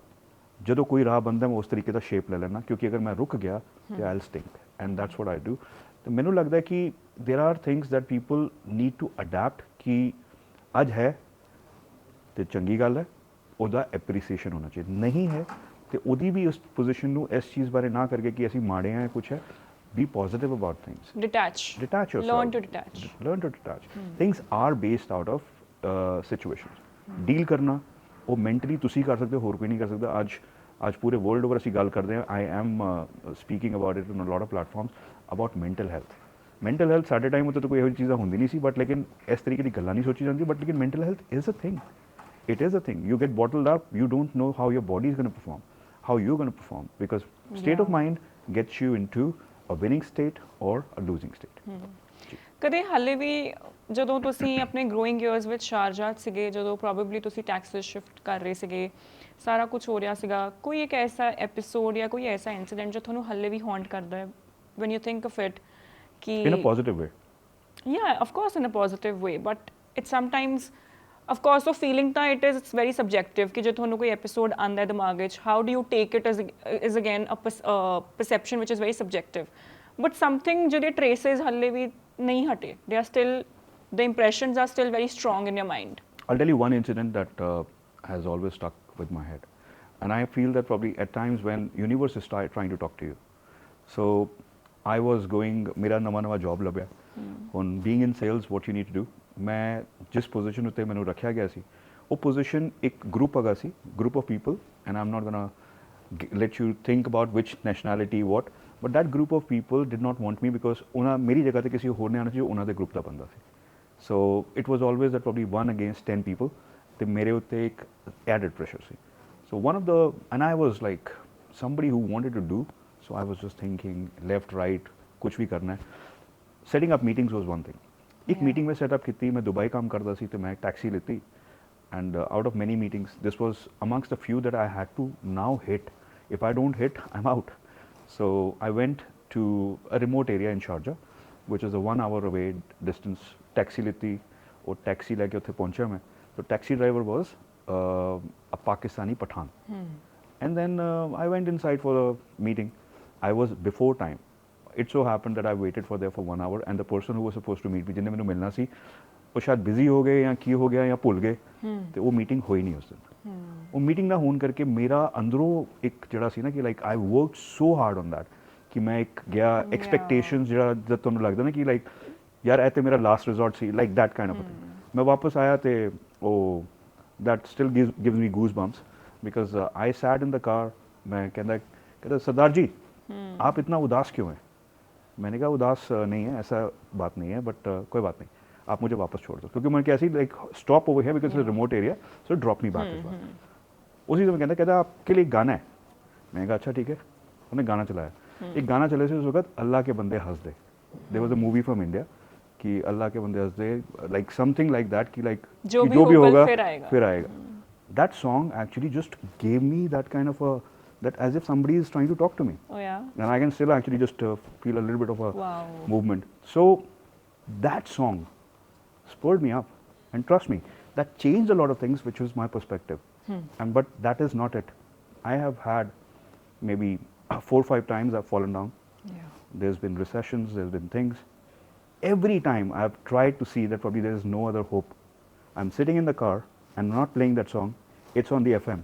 A: ਜਦੋਂ ਕੋਈ ਰਾਹ ਬਣਦਾ ਮੈਂ ਉਸ ਤਰੀਕੇ ਦਾ ਸ਼ੇਪ ਲੈ ਲੈਣਾ, ਕਿਉਂਕਿ ਅਗਰ ਮੈਂ ਰੁਕ ਗਿਆ ਤੇ I will stink, and that's what I do. ਤੇ ਮੈਨੂੰ ਲੱਗਦਾ ਕਿ there are things that people need to adapt, ਕਿ ਅੱਜ ਹੈ ਤੇ ਚੰਗੀ ਗੱਲ ਹੈ, ਉਹਦਾ ਐਪਰੀਸੀਏਸ਼ਨ ਹੋਣਾ ਚਾਹੀਦਾ। ਨਹੀਂ ਹੈ ਤੇ ਉਹਦੀ ਵੀ ਉਸ ਪੋਜੀਸ਼ਨ ਨੂੰ ਇਸ ਚੀਜ਼ ਬਾਰੇ ਨਾ ਕਰਕੇ ਕਿ ਅਸੀਂ ਮਾੜੇ ਹਾਂ ਕੁਛ ਹੈ। Be positive about things.
B: Detach yourself. Learn to detach.
A: Things are based out of situations. Deal ਕਰਨਾ ਉਹ ਮੈਂਟਲੀ ਤੁਸੀਂ ਕਰ ਸਕਦੇ ਹੋ, ਹੋਰ ਕੋਈ ਨਹੀਂ ਕਰ ਸਕਦਾ। ਅੱਜ ਪੂਰੇ ਵਰਲਡ ਓਵਰ ਅਸੀਂ ਗੱਲ ਕਰਦੇ ਹਾਂ, I am speaking about it on a lot of platforms about mental health. Mental health ਸਾਡੇ ਟਾਈਮ ਉੱਤੇ ਤਾਂ ਕੋਈ ਇਹੋ ਜਿਹੀ ਚੀਜ਼ਾਂ ਹੁੰਦੀ ਨਹੀਂ ਸੀ, ਬਟ ਲੇਕਿਨ ਇਸ ਤਰੀਕੇ ਦੀ ਗੱਲਾਂ ਨਹੀਂ ਸੋਚੀ ਜਾਂਦੀ, ਬਟ ਲੇਕਿਨ mental health is a thing. It is a thing. You get bottled up, you don't know how your body is going to perform, how you're going to perform, because state of mind gets you into a winning state or a losing state.
B: ਕਦੇ ਹਾਲੇ ਵੀ ਜਦੋਂ ਤੁਸੀਂ ਆਪਣੇ growing years ਵਿੱਚ Sharjah ਸੀਗੇ, ਜਦੋਂ probably ਤੁਸੀਂ Texas shift ਕਰ ਰਹੇ ਸੀਗੇ, ਸਾਰਾ ਕੁਝ ਹੋ ਰਿਹਾ ਸੀਗਾ, ਕੋਈ ਇੱਕ ਐਸਾ ਐਪੀਸੋਡ ਜਾਂ ਕੋਈ ਐਸਾ ਇਨਸੀਡੈਂਟ ਜੋ ਤੁਹਾਨੂੰ ਹਾਲੇ ਵੀ ਹੌਂਟ ਕਰਦਾ ਹੈ when you think of it, ਕਿ
A: in a positive way?
B: Yeah, of course in a positive way, but it sometimes of course ਉਹ feeling ਤਾਂ it's very subjective ਕਿ ਜੇ ਤੁਹਾਨੂੰ ਕੋਈ ਐਪੀਸੋਡ ਆਉਂਦਾ ਹੈ ਦਿਮਾਗ ਵਿੱਚ, how do you take it is again a perception which is very subjective, but something ਜਿਹੜੇ traces ਹਾਲੇ ਵੀ ਨਹੀਂ ਹਟੇ, they are still, the impressions are still very strong in your mind.
A: I'll tell you one incident that has always stuck with my head, and I feel that probably at times when universe is trying to talk to you. So I was going, ਮੇਰਾ ਨਵਾਂ job ਲੱਭਿਆ, ਹੁਣ being in sales what you need to do, ਮੈਂ ਜਿਸ position ਉੱਤੇ ਮੈਨੂੰ ਰੱਖਿਆ ਗਿਆ ਸੀ, ਉਹ ਪੋਜੀਸ਼ਨ ਇੱਕ ਗਰੁੱਪ ਹੈਗਾ ਸੀ, group of people, and I am not gonna let you think about which nationality what, but that group of people did not want me because ਉਹਨਾਂ ਮੇਰੀ ਜਗ੍ਹਾ ਤੇ ਕਿਸੇ ਹੋਰ ਨੇ ਆਉਣਾ ਸੀ ਜੋ ਉਹਨਾਂ ਦੇ ਗਰੁੱਪ ਦਾ ਬੰਦਾ ਸੀ। So it was always that probably 1 against 10 people ਤੇ ਮੇਰੇ ਉੱਤੇ ਇੱਕ ਐਡਡ ਪ੍ਰੈਸ਼ਰ ਸੀ। So one of the end I was like somebody who wanted to do, so I was just thinking left right ਕੁਛ ਵੀ ਕਰਨਾ ਹੈ। setting up meetings was one thing. ਇੱਕ meeting ਮੈਂ set up ਕੀਤੀ, ਮੈਂ Dubai ਕੰਮ ਕਰਦਾ ਸੀ ਤੇ ਮੈਂ ਟੈਕਸੀ ਲਿੱਤੀ and out of many meetings this was amongst the few that I had to now hit. If I don't hit I'm out. So I went to a remote area in Sharjah which is a 1 hour away distance. Taxi ਲਿੱਤੀ, ਉਹ taxi ਲੈ ਕੇ ਉੱਥੇ ਪਹੁੰਚਿਆ ਮੈਂ, so taxi driver was a Pakistani Pathan. And then I went inside for the meeting. I was before time. It so happened that I waited for there for 1 hour and the person who was supposed to meet me, जिन्हें मैंने मिलना सी, वो शायद busy हो गए या की हो गया या भुल गए, तो वो मीटिंग हुई नहीं उस दिन। वो मीटिंग ना होने करके मेरा अंदरों एक जड़ा सी ना कि like I work so hard on that कि मैं एक गया एक्सपेक्टेशंस जड़ा जब तुहानू लगदा ना कि लाइक यार ऐ ते मेरा लास्ट रिजॉर्ट सी, like that kind of a thing. मैं वापस आया ते ओ that still gives me goose bumps because I sat in the car. मैं कहता सरदार जी आप इतना उदास क्यों हैं? मैंने कहा उदास नहीं है, ऐसा बात नहीं है, बट कोई बात नहीं, आप मुझे वापस छोड़ दो, क्योंकि मैं कैसी लाइक स्टॉप ओवर है because it's remote area, so drop me back is well. उसी समय कहता आपके लिए गाना है। मैंने कहा अच्छा ठीक है। उन्होंने गाना चलाया। एक गाना चले से उस वक्त अल्लाह के बंदे हंस दे, there was a movie from India कि अल्लाह के बंदे हंस दे, लाइक समथिंग लाइक दैट कि लाइक जो भी होगा फिर आएगा। That song actually just gave me that kind of a, that as if somebody is trying to talk to me.
B: Oh yeah.
A: And I can still actually just feel a little bit of a movement. So that song spurred me up, and trust me, that changed a lot of things, which was my perspective. And but that is not it. I have had maybe 4 or 5 times I've fallen down.
B: Yeah.
A: There's been recessions, there's been things. Every time I've tried to see that probably there is no other hope. I'm sitting in the car and not playing that song. It's on the FM.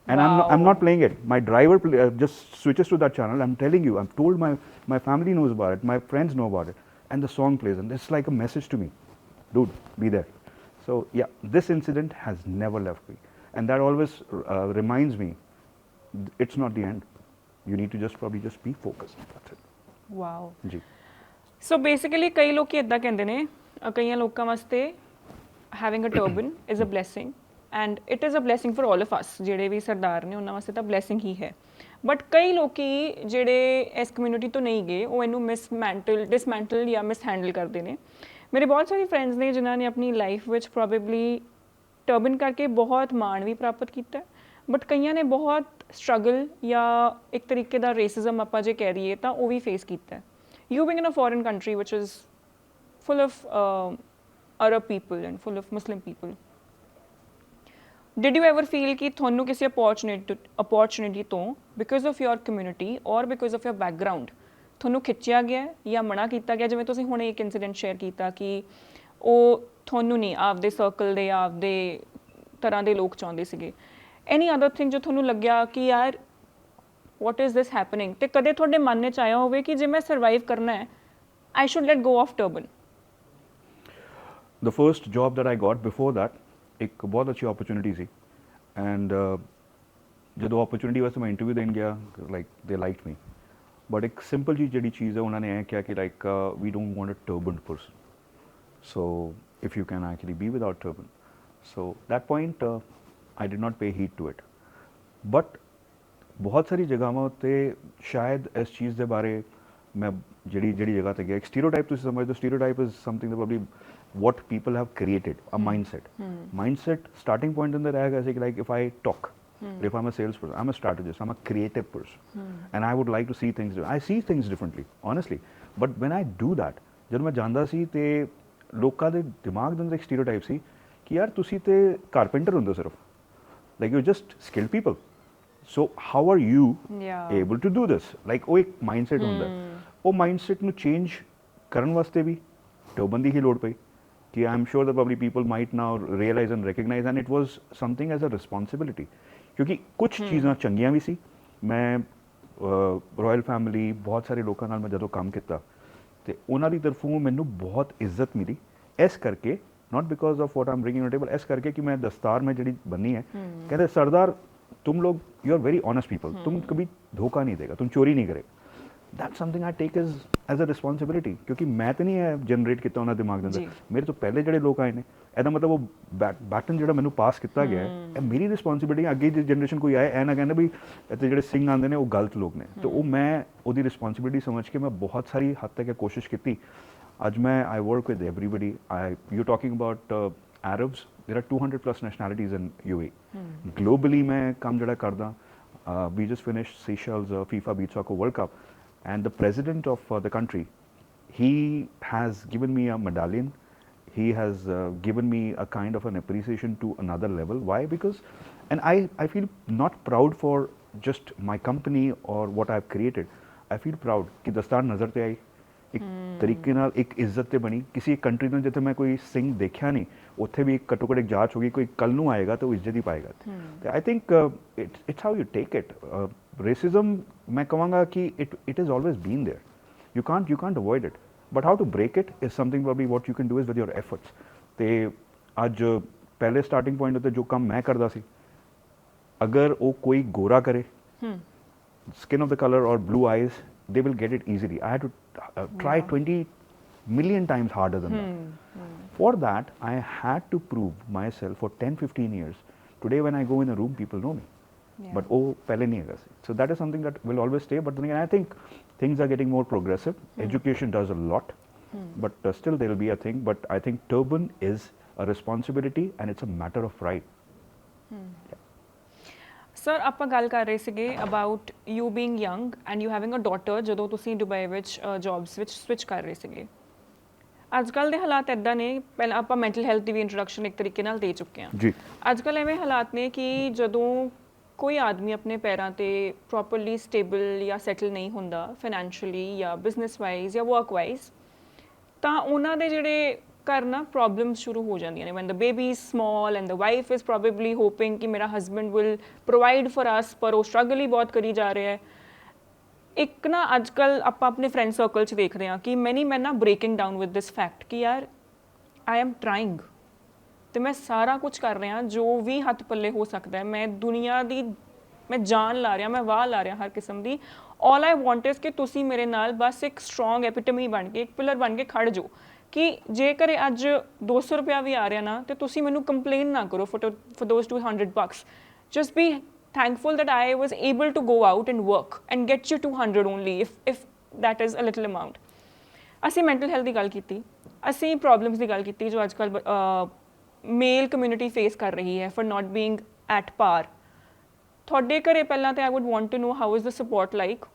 A: And I'm not playing it. My driver just switches to that channel. I'm telling you, I'm told my family knows about it, my friends know about it, and the song plays, and it's like a message to me. Dude, be there. So yeah, this incident has never left me. And that always reminds me, it's not the end. You need to probably just be focused. That's it.
B: Wow.
A: Ji.
B: So basically ਕਈ ਲੋਕੀ ਇਦਾਂ ਕਹਿੰਦੇ ਨੇ, ਕਈਆਂ ਲੋਕਾਂ ਵਾਸਤੇ having a turban is a blessing. And it is a blessing for all of us. ਜਿਹੜੇ ਵੀ ਸਰਦਾਰ ਨੇ ਉਹਨਾਂ ਵਾਸਤੇ ਤਾਂ ਬਲੈਸਿੰਗ ਹੀ ਹੈ, ਬਟ ਕਈ ਲੋਕੀ ਜਿਹੜੇ ਇਸ ਕਮਿਊਨਿਟੀ ਤੋਂ ਨਹੀਂ ਗਏ ਉਹ ਇਹਨੂੰ ਡਿਸਮੈਂਟਲ ਜਾਂ ਮਿਸਹੈਂਡਲ ਕਰਦੇ ਨੇ। ਮੇਰੇ ਬਹੁਤ ਸਾਰੇ ਫਰੈਂਡਸ ਨੇ ਜਿਨ੍ਹਾਂ ਨੇ ਆਪਣੀ ਲਾਈਫ ਵਿੱਚ ਪ੍ਰੋਬੇਬਲੀ ਟਰਬਨ ਕਰਕੇ ਬਹੁਤ ਮਾਣ ਵੀ ਪ੍ਰਾਪਤ ਕੀਤਾ, ਬਟ ਕਈਆਂ ਨੇ ਬਹੁਤ ਸਟਰਗਲ ਜਾਂ ਇੱਕ ਤਰੀਕੇ ਦਾ ਰੇਸਿਜ਼ਮ ਆਪਾਂ ਜੇ ਕਹਿ ਦਈਏ ਤਾਂ ਉਹ ਵੀ ਫੇਸ ਕੀਤਾ। You being in a foreign country ਵਿਚ is full of Arab people and full of Muslim people, did you ever feel ਕਿ ਤੁਹਾਨੂੰ ਕਿਸੇ opportunity ਤੋਂ because of your community or because of your background ਤੁਹਾਨੂੰ ਖਿੱਚਿਆ ਗਿਆ ਜਾਂ ਮਨਾ ਕੀਤਾ ਗਿਆ? ਜਿਵੇਂ ਤੁਸੀਂ ਹੁਣ ਇੱਕ ਇਨਸੀਡੈਂਟ ਸ਼ੇਅਰ ਕੀਤਾ ਕਿ ਉਹ ਤੁਹਾਨੂੰ ਨਹੀਂ, ਆਪਦੇ ਸਰਕਲ ਦੇ ਆਪਦੇ ਤਰ੍ਹਾਂ ਦੇ ਲੋਕ ਚਾਹੁੰਦੇ ਸੀਗੇ। ਐਨੀ ਅਦਰ ਥਿੰਗ ਜੋ ਤੁਹਾਨੂੰ ਲੱਗਿਆ ਕਿ ਯਾਰ what is this happening, ਤੇ ਕਦੇ ਤੁਹਾਡੇ ਮਨ 'ਚ ਆਇਆ ਹੋਵੇ ਕਿ ਜੇ ਮੈਂ ਸਰਵਾਈਵ ਕਰਨਾ ਹੈ I should let go of turban?
A: The first job that I got before that ਇੱਕ ਬਹੁਤ ਅੱਛੀ ਓਪਰਚੁਨਿਟੀ ਸੀ, ਐਂਡ ਜਦੋਂ ਓਪਰਚੁਨਿਟੀ ਵਾਸਤੇ ਮੈਂ ਇੰਟਰਵਿਊ ਦੇਣ ਗਿਆ, like they like me, but ਇੱਕ ਸਿੰਪਲ ਜੀ ਜਿਹੜੀ ਚੀਜ਼ ਹੈ ਉਹਨਾਂ ਨੇ ਇਹ ਕਿਹਾ ਕਿ like we don't want a turbaned person, so if you can actually be without turban. So that point I did not pay heed to it, but ਬਹੁਤ ਸਾਰੀ ਜਗ੍ਹਾਵਾਂ ਉੱਤੇ ਸ਼ਾਇਦ ਇਸ ਚੀਜ਼ ਦੇ ਬਾਰੇ ਮੈਂ ਜਿਹੜੀ ਜਗ੍ਹਾ ਤੇ ਗਿਆ, ਇੱਕ ਸਟੀਰੀਓਟਾਈਪ ਤੁਸੀਂ ਸਮਝਦੇ ਹੋ, stereotype is something that probably what people have created, a mindset. Mindset starting point in the rag is like if I talk, if I'm a salesperson, I'm a strategist, I'm a creative person, and I would like to see things. I see things differently, honestly. But when I do that, जब मैं जानता सी ते लोगों के दिमाग के अंदर एक stereotype सी कि यार तुसी ते carpenter होंदे सिर्फ, like you're just skilled people. So how are you able to do this? Like वो एक mindset होंदा, वो mindset ਨੂੰ change ਕਰਨ ਵਾਸਤੇ ਵੀ ਟਰਬਨ ਦੀ ਹੀ ਲੋੜ ਪਈ ਕਿ I am sure that probably people might now realize and recognize, and it was something as a responsibility, ਕਿਉਂਕਿ ਕੁਛ ਚੀਜ਼ਾਂ ਚੰਗੀਆਂ ਵੀ ਸੀ। ਮੈਂ ਰਾਇਲ ਫੈਮਿਲੀ ਬਹੁਤ ਸਾਰੇ ਲੋਕਾਂ ਨਾਲ ਮੈਂ ਜਦੋਂ ਕੰਮ ਕੀਤਾ ਤੇ ਉਹਨਾਂ ਦੀ ਤਰਫੋਂ ਮੈਨੂੰ ਬਹੁਤ ਇੱਜ਼ਤ ਮਿਲੀ, ਇਸ ਕਰਕੇ not because of what I'm bringing on the table, ਇਸ ਕਰਕੇ ਕਿ ਮੈਂ ਦਸਤਾਰ ਮੈਂ ਜਿਹੜੀ ਬੰਨੀ ਹੈ, ਕਹਿੰਦੇ ਸਰਦਾਰ तुम लोग you are very honest people, तुम कभी धोखा नहीं देगा, तुम चोरी नहीं करेगा। that's something I take as a responsibility, क्योंकि मैं तो नहीं है जनरेट ਕੀਤਾ ਉਹਨਾਂ ਦਿਮਾਗ ਦੇ ਅੰਦਰ, ਮੇਰੇ ਤੋਂ ਪਹਿਲੇ ਜਿਹੜੇ ਲੋਕ ਆਏ ਨੇ, ਇਹਦਾ ਮਤਲਬ ਉਹ ਬੈਟਨ ਜਿਹੜਾ ਮੈਨੂੰ ਪਾਸ ਕੀਤਾ ਗਿਆ ਹੈ, ਇਹ ਮੇਰੀ ਰਿਸਪੌਂਸਿਬਿਲਿਟੀ, ਅੱਗੇ ਦੀ ਜਨਰੇਸ਼ਨ ਕੋਈ ਆਏ ਇਹ ਨਾ ਕਹਿੰਦੇ ਵੀ ਇੱਥੇ ਜਿਹੜੇ ਸਿੰਘ ਆਉਂਦੇ ਨੇ ਉਹ ਗਲਤ ਲੋਕ ਨੇ, ਤੇ ਉਹ ਮੈਂ ਉਹਦੀ ਰਿਸਪੌਂਸਿਬਿਲਿਟੀ ਸਮਝ ਕੇ ਮੈਂ ਬਹੁਤ ਸਾਰੀ ਹੱਦ ਤੱਕ ਇਹ ਕੋਸ਼ਿਸ਼ ਕੀਤੀ। ਅੱਜ ਮੈਂ I work with everybody. You're talking about Arabs, there are 200 plus nationalities in UAE. Globally मैं काम जड़ा करदा, we just finished Seychelles FIFA Beach Soccer World Cup, and the president of the country, he has given me a medallion, he has given me a kind of an appreciation to another level. Why? Because, and I feel not proud for just my company or what I've created. I feel proud कि दस्तार नज़र ते आई, ਇੱਕ ਤਰੀਕੇ ਨਾਲ ਇੱਕ ਇੱਜ਼ਤ ਤੇ ਬਣੀ ਕਿਸੇ ਕੰਟਰੀ ਤੋਂ, ਜਿੱਥੇ ਮੈਂ ਕੋਈ ਸਿੰਘ ਦੇਖਿਆ ਨਹੀਂ, ਉੱਥੇ ਵੀ ਘੱਟੋ ਘੱਟ ਇੱਕ ਜਾਂਚ ਹੋ ਗਈ, ਕੋਈ ਕੱਲ ਨੂੰ ਆਏਗਾ ਤਾਂ ਉਹ ਇੱਜ਼ਤ ਹੀ ਪਾਏਗਾ। ਤੇ I think it's how you take it. Racism ਮੈਂ ਕਹਾਂਗਾ ਕਿ it is always been there, you can't avoid it, but how to break it is something probably what you can do is with your efforts. ਤੇ ਅੱਜ ਪਹਿਲੇ starting point ਉੱਤੇ ਜੋ ਕੰਮ ਮੈਂ ਕਰਦਾ ਸੀ, ਅਗਰ ਉਹ ਕੋਈ ਗੋਰਾ ਕਰੇ, skin of the color or blue eyes, they will get it easily. I had to try 20 million times harder than that. For that, I had to prove myself for 10-15 years. Today when I go in a room, people know me. But oh, pehle nahi hai. So that is something that will always stay. But then again, I think things are getting more progressive. Education does a lot. But still there will be a thing. But I think turban is a responsibility and it's a matter of pride.
B: Sir ਆਪਾਂ ਗੱਲ ਕਰ ਰਹੇ ਸੀਗੇ about you being young and you having a daughter, ਜਦੋਂ ਤੁਸੀਂ Dubai ਵਿੱਚ jobs ਵਿੱਚ switch ਕਰ ਰਹੇ ਸੀਗੇ। ਅੱਜ ਕੱਲ੍ਹ ਦੇ ਹਾਲਾਤ ਇੱਦਾਂ ਨੇ, ਪਹਿਲਾਂ ਆਪਾਂ ਮੈਂਟਲ ਹੈਲਥ ਦੀ ਵੀ ਇੰਟਰੋਡਕਸ਼ਨ ਇੱਕ ਤਰੀਕੇ ਨਾਲ ਦੇ ਚੁੱਕੇ ਹਾਂ ਜੀ। ਅੱਜ ਕੱਲ੍ਹ ਐਵੇਂ ਹਾਲਾਤ ਨੇ ਕਿ ਜਦੋਂ ਕੋਈ ਆਦਮੀ ਆਪਣੇ ਪੈਰਾਂ 'ਤੇ ਪ੍ਰੋਪਰਲੀ ਸਟੇਬਲ ਜਾਂ ਸੈਟਲ ਨਹੀਂ ਹੁੰਦਾ ਫਾਈਨੈਂਸ਼ੀਅਲੀ ਜਾਂ ਬਿਜ਼ਨਸ ਵਾਈਜ਼ ਜਾਂ ਵਰਕ ਵਾਈਜ਼, ਤਾਂ ਉਹਨਾਂ ਦੇ ਜਿਹੜੇ ਘਰ ਨਾ ਪ੍ਰੋਬਲਮਸ ਸ਼ੁਰੂ ਹੋ ਜਾਂਦੀਆਂ ਨੇ। Van the baby is small and the wife is probably hoping ਕਿ ਮੇਰਾ husband will provide for us, ਪਰ ਉਹ ਸਟਰਗਲ ਹੀ ਬਹੁਤ ਕਰੀ ਜਾ ਰਿਹਾ ਹੈ। ਇੱਕ ਨਾ ਅੱਜ ਕੱਲ੍ਹ ਆਪਾਂ ਆਪਣੇ ਫਰੈਂਡ ਸਰਕਲ 'ਚ ਦੇਖਦੇ ਹਾਂ ਕਿ ਮੈਨੀ ਮੈਨ ਨਾ breaking down with this fact ਕਿ ਯਾਰ ਆਈ ਐਮ ਟਰਾਈਂਗ, ਅਤੇ ਮੈਂ ਸਾਰਾ ਕੁਝ ਕਰ ਰਿਹਾ ਜੋ ਵੀ ਹੱਥ ਪੱਲੇ ਹੋ ਸਕਦਾ ਹੈ, ਮੈਂ ਦੁਨੀਆ ਦੀ ਮੈਂ ਜਾਨ ਲਾ ਰਿਹਾ, ਮੈਂ ਵਾਹ ਲਾ ਰਿਹਾ ਹਰ ਕਿਸਮ ਦੀ। ਆਲ ਆਈ ਵਾਂਟ ਇਜ਼ ਕਿ ਤੁਸੀਂ ਮੇਰੇ ਨਾਲ ਬਸ ਇੱਕ ਸਟਰੋਂਗ ਐਪੀਟਮੀ ਬਣ ਕੇ, ਇੱਕ ਪਿਲਰ ਬਣ ਕੇ ਖੜ੍ਹ ਜਾਓ ਕਿ ਜੇਕਰ ਅੱਜ 200 ਰੁਪਇਆ ਵੀ ਆ ਰਿਹਾ ਨਾ, ਤੇ ਤੁਸੀਂ ਮੈਨੂੰ ਕੰਪਲੇਨ ਨਾ ਕਰੋ for those $200. Just be thankful that I was able to go out and work and get you 200 only, if that is a little amount. ਅਸੀਂ ਮੈਂਟਲ ਹੈਲਥ ਦੀ ਗੱਲ ਕੀਤੀ, ਅਸੀਂ ਪ੍ਰੋਬਲਮਸ ਦੀ ਗੱਲ ਕੀਤੀ ਜੋ ਅੱਜ ਕੱਲ੍ਹ ਮੇਲ ਕਮਿਊਨਿਟੀ ਫੇਸ ਕਰ ਰਹੀ ਹੈ for not being at par. ਤੁਹਾਡੇ ਘਰੇ ਪਹਿਲਾਂ ਤਾਂ I would want to know how is the support like?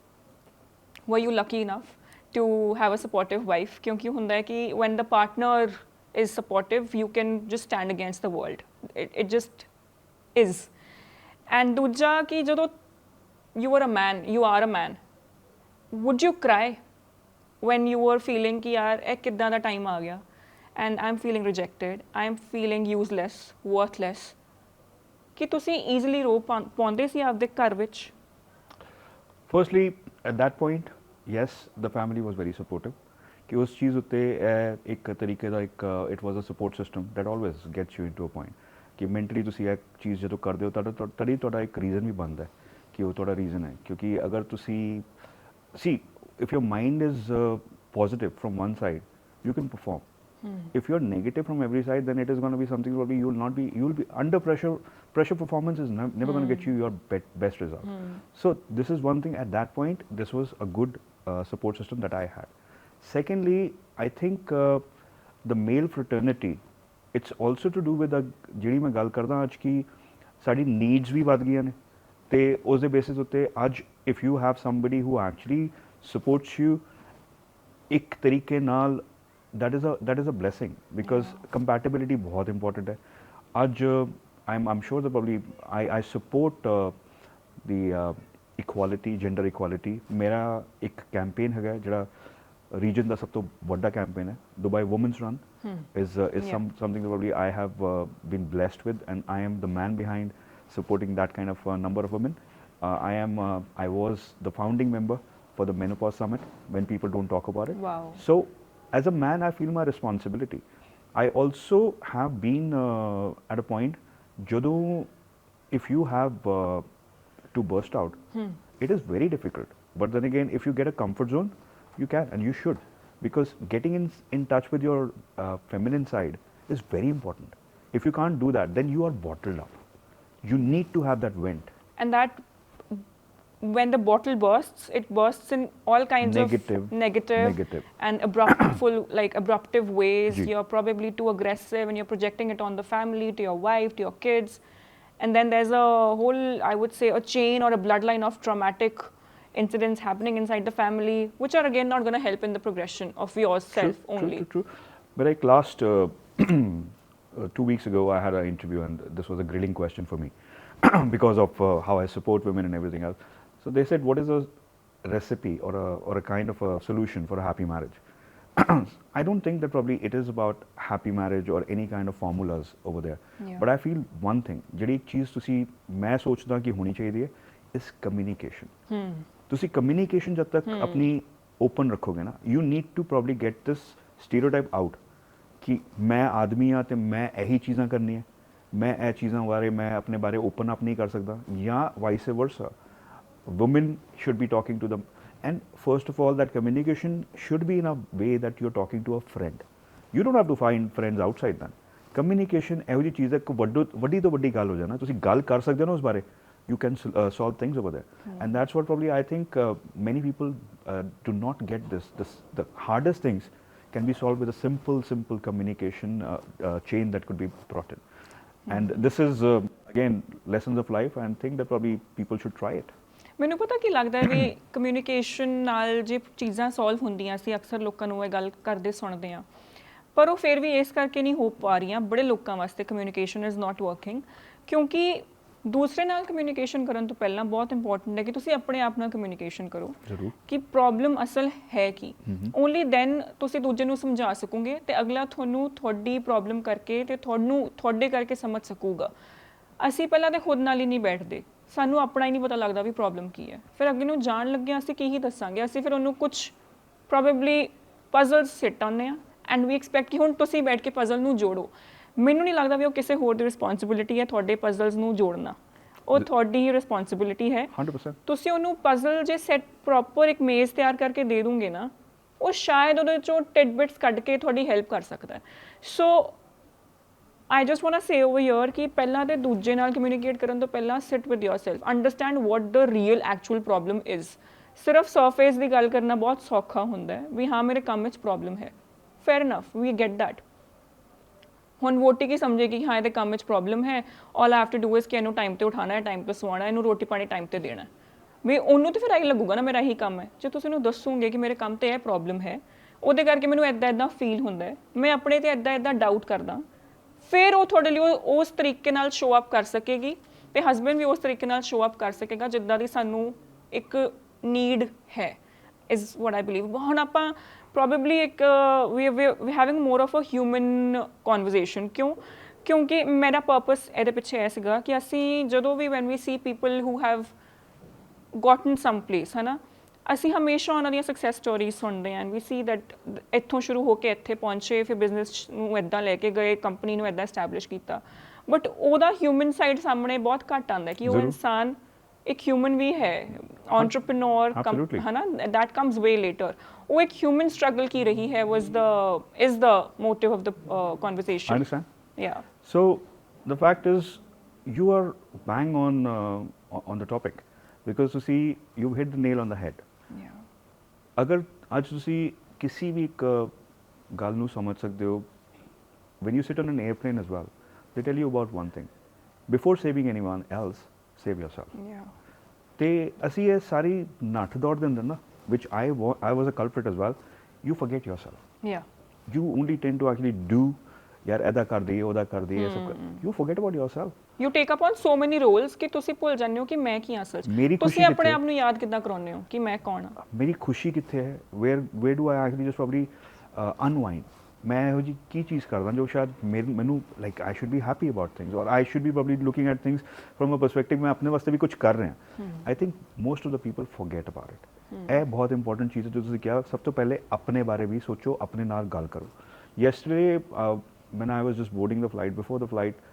B: Were you lucky enough to have a supportive wife? ਕਿਉਂਕਿ ਹੁੰਦਾ ਹੈ ਕਿ when the partner is supportive, you can just stand against the world. It just is. And ਦੂਜਾ ਕਿ ਜਦੋਂ you are a man, would you cry when you were feeling ਕਿ ਯਾਰ ਇਹ ਕਿੱਦਾਂ ਦਾ ਟਾਈਮ ਆ ਗਿਆ and I'm feeling rejected, I'm feeling useless, worthless, ਕਿ ਤੁਸੀਂ easily ਰੋ ਪਾਉਂਦੇ ਸੀ ਆਪਦੇ ਘਰ ਵਿੱਚ?
A: Firstly, at that point, yes, the family was very supportive. कि उस चीज़ उत्ते एक तरीके का एक it was a support system that always gets you into a point कि mentally तुसी एक चीज़ जो कर दे हो तड़ी तोड़ा एक reason भी बनता है कि वो तोड़ा reason है, क्योंकि अगर तुसी see if your mind is positive from one side, you can perform. If you're negative from every side, then it is going to be something probably you will be under pressure. Pressure performance is never going to get you your best result. So this is one thing. At that point, this was a good support system that I had. Secondly, I think the male fraternity, it's also to do with ਜਿਹੜੀ ਮੈਂ ਗੱਲ ਕਰਦਾ ਅੱਜ ਕੀ ਸਾਡੀ needs ਵੀ ਵੱਧ ਗਈਆਂ ਨੇ, ਤੇ ਉਸ ਦੇ ਬੇਸਿਸ ਉੱਤੇ ਅੱਜ if you have somebody who actually supports you ਇੱਕ ਤਰੀਕੇ ਨਾਲ, that is a blessing, because compatibility बहुत important है. आज I'm sure that probably I support the equality, gender equality. मेरा एक campaign है ਜਿਹੜਾ region ਦਾ ਸਭ ਤੋਂ ਵੱਡਾ campaign ਹੈ, Dubai Women's Run, is something that probably I have been blessed with, and I am the man behind supporting that kind of number of women. I was the founding member for the Menopause Summit when people don't talk about it.
B: Wow.
A: So as a man, I feel my responsibility. I also have been at a point, if you have to burst out, it is very difficult. but then again, if you get a comfort zone, you can and you should, because getting in touch with your feminine side is very important. If you can't do that, then you are bottled up. You need to have that vent.
B: And that, when the bottle bursts, it bursts in all kinds of negative and abruptive ways. You're probably too aggressive and you're projecting it on the family, to your wife, to your kids. And then there's a whole, I would say, a chain or a bloodline of traumatic incidents happening inside the family, which are again not going to help in the progression of yourself only.
A: True. But like last 2 weeks ago, I had an interview, and this was a grilling question for me because of how I support women and everything else. So they said, what is a recipe or a kind of a solution for a happy marriage? I don't think that probably it is about happy marriage or any kind of formulas over there.
B: Yeah.
A: But I feel one thing, ਜਿਹੜੀ ਚੀਜ਼ ਤੁਸੀਂ ਮੈਂ ਸੋਚਦਾ ਕਿ ਹੋਣੀ ਚਾਹੀਦੀ ਹੈ, is communication. ਤੁਸੀਂ communication ਜਦ ਤੱਕ ਆਪਣੀ open ਰੱਖੋਗੇ ਨਾ, you need to probably get this stereotype out ਕਿ ਮੈਂ ਆਦਮੀ ਆ ਤੇ ਮੈਂ ਇਹੀ ਚੀਜ਼ਾਂ ਕਰਨੀਆਂ, ਮੈਂ ਇਹ ਚੀਜ਼ਾਂ ਬਾਰੇ ਮੈਂ ਆਪਣੇ ਬਾਰੇ open up ਨਹੀਂ ਕਰ ਸਕਦਾ, ਜਾਂ vice versa. Women should be talking to them, and first of all, that communication should be in a way that you're talking to a friend. You don't have to find friends outside then. Communication ਇਹੋ ਜਿਹੀ ਚੀਜ਼ ਹੈ ਕਿ ਵੱਡੀ ਤੋਂ ਵੱਡੀ ਗੱਲ ਹੋ ਜਾਣਾ, ਤੁਸੀਂ ਗੱਲ ਕਰ ਸਕਦੇ ਹੋ ਨਾ ਉਸ ਬਾਰੇ, you can solve things over there. And that's what probably I think many people do not get this. The hardest things can be solved with a simple communication chain that could be brought in. And this is again lessons of life, and I think that probably people should try it.
B: ਮੈਨੂੰ ਪਤਾ ਕੀ ਲੱਗਦਾ ਹੈ ਵੀ communication ਨਾਲ ਜੇ ਚੀਜ਼ਾਂ solve ਹੁੰਦੀਆਂ, ਅਸੀਂ ਅਕਸਰ ਲੋਕਾਂ ਨੂੰ ਇਹ ਗੱਲ ਕਰਦੇ ਸੁਣਦੇ ਹਾਂ, ਪਰ ਉਹ ਫਿਰ ਵੀ ਇਸ ਕਰਕੇ ਨਹੀਂ ਹੋ ਪਾ ਰਹੀਆਂ ਬੜੇ ਲੋਕਾਂ ਵਾਸਤੇ। ਕਮਿਊਨੀਕੇਸ਼ਨ ਇਜ਼ ਨਾਟ ਵਰਕਿੰਗ ਕਿਉਂਕਿ ਦੂਸਰੇ ਨਾਲ ਕਮਿਊਨੀਕੇਸ਼ਨ ਕਰਨ ਤੋਂ ਪਹਿਲਾਂ ਬਹੁਤ ਇੰਪੋਰਟੈਂਟ ਹੈ ਕਿ ਤੁਸੀਂ ਆਪਣੇ ਆਪ ਨਾਲ ਕਮਿਊਨੀਕੇਸ਼ਨ ਕਰੋ ਕਿ ਪ੍ਰੋਬਲਮ ਅਸਲ ਹੈ ਕੀ। ਓਨਲੀ ਦੈਨ ਤੁਸੀਂ ਦੂਜੇ ਨੂੰ ਸਮਝਾ ਸਕੋਗੇ ਤੇ ਅਗਲਾ ਤੁਹਾਨੂੰ ਤੁਹਾਡੀ ਪ੍ਰੋਬਲਮ ਕਰਕੇ ਤੇ ਤੁਹਾਡੇ ਕਰਕੇ ਸਮਝ ਸਕੂਗਾ। ਅਸੀਂ ਪਹਿਲਾਂ ਤਾਂ ਖੁਦ ਨਾਲ ਹੀ ਨਹੀਂ ਬੈਠਦੇ, ਸਾਨੂੰ ਆਪਣਾ ਹੀ ਨਹੀਂ ਪਤਾ ਲੱਗਦਾ ਵੀ ਪ੍ਰੋਬਲਮ ਕੀ ਹੈ, ਫਿਰ ਅੱਗੇ ਨੂੰ ਜਾਣ ਲੱਗਿਆ ਅਸੀਂ ਕੀ ਹੀ ਦੱਸਾਂਗੇ, ਅਸੀਂ ਫਿਰ ਉਹਨੂੰ ਕੁਝ ਪ੍ਰੋਬੇਬਲੀ ਪਜ਼ਲਸ ਸਿੱਟ ਆਉਂਦੇ ਹਾਂ ਐਂਡ ਵੀ ਐਕਸਪੈਕਟ ਕਿ ਹੁਣ ਤੁਸੀਂ ਬੈਠ ਕੇ ਪਜ਼ਲ ਨੂੰ ਜੋੜੋ। ਮੈਨੂੰ ਨਹੀਂ ਲੱਗਦਾ ਵੀ ਉਹ ਕਿਸੇ ਹੋਰ ਦੀ ਰਿਸਪੌਂਸਿਬਿਲਿਟੀ ਹੈ ਤੁਹਾਡੇ ਪਜ਼ਲਸ ਨੂੰ ਜੋੜਨਾ, ਉਹ ਤੁਹਾਡੀ ਹੀ ਰਿਸਪੌਂਸਿਬਿਲਿਟੀ ਹੈ।
A: 100%। ਤੁਸੀਂ
B: ਉਹਨੂੰ ਪਜ਼ਲ ਜੇ ਸੈੱਟ ਪ੍ਰੋਪਰ ਇੱਕ ਮੇਜ਼ ਤਿਆਰ ਕਰਕੇ ਦੇ ਦੂੰਗੇ ਨਾ, ਉਹ ਸ਼ਾਇਦ ਉਹਦੇ ਚੋਂ ਟਿਡਬਿਟਸ ਕੱਢ ਕੇ ਤੁਹਾਡੀ ਹੈਲਪ ਕਰ ਸਕਦਾ ਹੈ। ਸੋ I just want to say over here ਕਿ ਪਹਿਲਾਂ ਤੇ ਦੂਜੇ ਨਾਲ ਕਮਿਊਨੀਕੇਟ ਕਰਨ ਤੋਂ ਪਹਿਲਾਂ sit with yourself, understand what the real actual problem is. ਸਿਰਫ ਸਰਫੇਸ ਦੀ ਗੱਲ ਕਰਨਾ ਬਹੁਤ ਸੌਖਾ ਹੁੰਦਾ ਹੈ ਵੀ ਹਾਂ ਮੇਰੇ ਕੰਮ ਵਿੱਚ ਪ੍ਰੋਬਲਮ ਹੈ, fair enough, we get that. ਹੁਣ ਵੋਟੀ ਕੀ ਸਮਝੇਗੀ ਕਿ ਹਾਂ ਇਹਦੇ ਕੰਮ ਵਿੱਚ ਪ੍ਰੋਬਲਮ ਹੈ, all I have to do is ਕਿ ਇਹਨੂੰ ਟਾਈਮ ਤੇ ਉਠਾਉਣਾ ਹੈ, ਟਾਈਮ ਤੇ ਸਵਾਉਣਾ, ਇਹਨੂੰ ਰੋਟੀ ਪਾਣੀ ਟਾਈਮ ਤੇ ਦੇਣਾ, ਵੀ ਉਹਨੂੰ ਤਾਂ ਫਿਰ ਆਹੀ ਲੱਗੂਗਾ ਨਾ ਮੇਰਾ ਇਹੀ ਕੰਮ ਹੈ। ਜੇ ਤੁਸੀਂ ਉਹਨੂੰ ਦੱਸੋਗੇ ਕਿ ਮੇਰੇ ਕੰਮ ਤੇ ਇਹ ਪ੍ਰੋਬਲਮ ਹੈ, ਉਹਦੇ ਕਰਕੇ ਮੈਨੂੰ ਇੱਦਾਂ ਫੀਲ ਹੁੰਦਾ ਹੈ, ਮੈਂ ਆਪਣੇ ਤੇ ਇੱਦਾਂ ਡਾਊਟ ਕਰਦਾ, ਫਿਰ ਉਹ ਤੁਹਾਡੇ ਲਈ ਉਸ ਤਰੀਕੇ ਨਾਲ ਸ਼ੋ ਅਪ ਕਰ ਸਕੇਗੀ ਤੇ ਹਸਬੈਂਡ ਵੀ ਉਸ ਤਰੀਕੇ ਨਾਲ ਸ਼ੋ ਅਪ ਕਰ ਸਕੇਗਾ ਜਿੱਦਾਂ ਦੀ ਸਾਨੂੰ ਇੱਕ ਨੀਡ ਹੈ, ਇਜ਼ ਵਾਟ ਆਈ ਬਿਲੀਵ। ਹੁਣ ਆਪਾਂ ਪ੍ਰੋਬੇਬਲੀ ਇੱਕ we having more of a human conversation. ਕਿਉਂਕਿ ਮੇਰਾ ਪਰਪਸ ਇਹਦੇ ਪਿੱਛੇ ਇਹ ਸੀਗਾ ਕਿ ਅਸੀਂ ਜਦੋਂ ਵੀ when we see people who have gotten some place, ਹੈ ਨਾ, ਅਸੀਂ ਹਮੇਸ਼ਾ ਉਹਨਾਂ ਦੀਆਂ ਸਕਸੈਸ ਸਟੋਰੀਜ਼ ਸੁਣਦੇ ਹਾਂ, ਵੀ ਸੀ ਦੈਟ ਇੱਥੋਂ ਸ਼ੁਰੂ ਹੋ ਕੇ ਇੱਥੇ ਪਹੁੰਚੇ, ਫਿਰ ਬਿਜ਼ਨਸ ਨੂੰ ਇੱਦਾਂ ਲੈ ਕੇ ਗਏ, ਕੰਪਨੀ ਨੂੰ ਇੱਦਾਂ ਐਸਟੈਬਲਿਸ਼ ਕੀਤਾ, ਬਟ ਉਹਦਾ ਹਿਊਮਨ ਸਾਈਡ ਸਾਹਮਣੇ ਬਹੁਤ ਘੱਟ ਆਉਂਦਾ ਕਿ ਉਹ ਇਨਸਾਨ ਇੱਕ ਹਿਊਮਨ ਵੀ ਹੈ, ਐਂਟਰਪ੍ਰੀਨਿਓਰ, ਹੈ ਨਾ, ਦੈਟ ਕਮਸ ਵੇ ਲੇਟਰ। ਉਹ ਇੱਕ ਹਿਊਮਨ ਸਟਰਗਲ ਕੀ ਰਹੀ ਹੈ is the motive of the conversation.
A: I understand.
B: Yeah.
A: So the fact is you are bang on the topic, because you see you've hit the nail on the head.
B: Yeah.
A: ਅਗਰ ਅੱਜ ਤੁਸੀਂ ਕਿਸੇ ਵੀ ਇੱਕ ਗੱਲ ਨੂੰ ਸਮਝ ਸਕਦੇ ਹੋ, when you sit on an airplane as well, they tell you about one thing: before saving anyone else, save yourself.
B: Yeah.
A: ਤੇ ਅਸੀਂ ਇਹ ਸਾਰੀ ਨੱਠ ਦੌੜ ਦੇ ਅੰਦਰ ਨਾ, which I was a culprit as well, you forget yourself.
B: Yeah.
A: You only tend to actually do, ਯਾਰ ਇਹਦਾ ਕਰ ਦਈਏ, ਉਹਦਾ ਕਰ ਦਈਏ, ਸਭ ਕਰ, you forget about yourself.
B: You take upon so many roles ਕਿ ਤੁਸੀਂ ਭੁੱਲ ਜਾਂਦੇ ਹੋ ਕਿ ਮੈਂ ਕੀ ਹਾਂ ਅਸਲ 'ਚ। ਤੁਸੀਂ ਆਪਣੇ ਆਪ ਨੂੰ ਯਾਦ ਕਿੱਦਾਂ ਕਰਾਉਂਦੇ ਹੋ ਕਿ ਮੈਂ ਕੌਣ ਹਾਂ,
A: ਮੇਰੀ ਖੁਸ਼ੀ ਕਿੱਥੇ ਹੈ, where do I actually just probably unwind, ਮੈਂ ਇਹੋ ਜਿਹੀ ਕੀ ਚੀਜ਼ ਕਰਦਾ ਜੋ ਸ਼ਾਇਦ ਮੈਨੂੰ like I should be happy about things, or I should be probably looking at things from a perspective ਮੈਂ ਆਪਣੇ ਵਾਸਤੇ ਵੀ ਕੁਝ ਕਰ ਰਿਹਾ। I think most of the people forget about it. ਇਹ ਬਹੁਤ ਇੰਪੋਰਟੈਂਟ ਚੀਜ਼ ਹੈ ਜੋ ਤੁਸੀਂ ਕਿਹਾ, ਸਭ ਤੋਂ ਪਹਿਲੇ ਆਪਣੇ ਬਾਰੇ ਵੀ ਸੋਚੋ, ਆਪਣੇ ਨਾਲ ਗੱਲ ਕਰੋ। Yesterday when I was just boarding the flight, before the flight,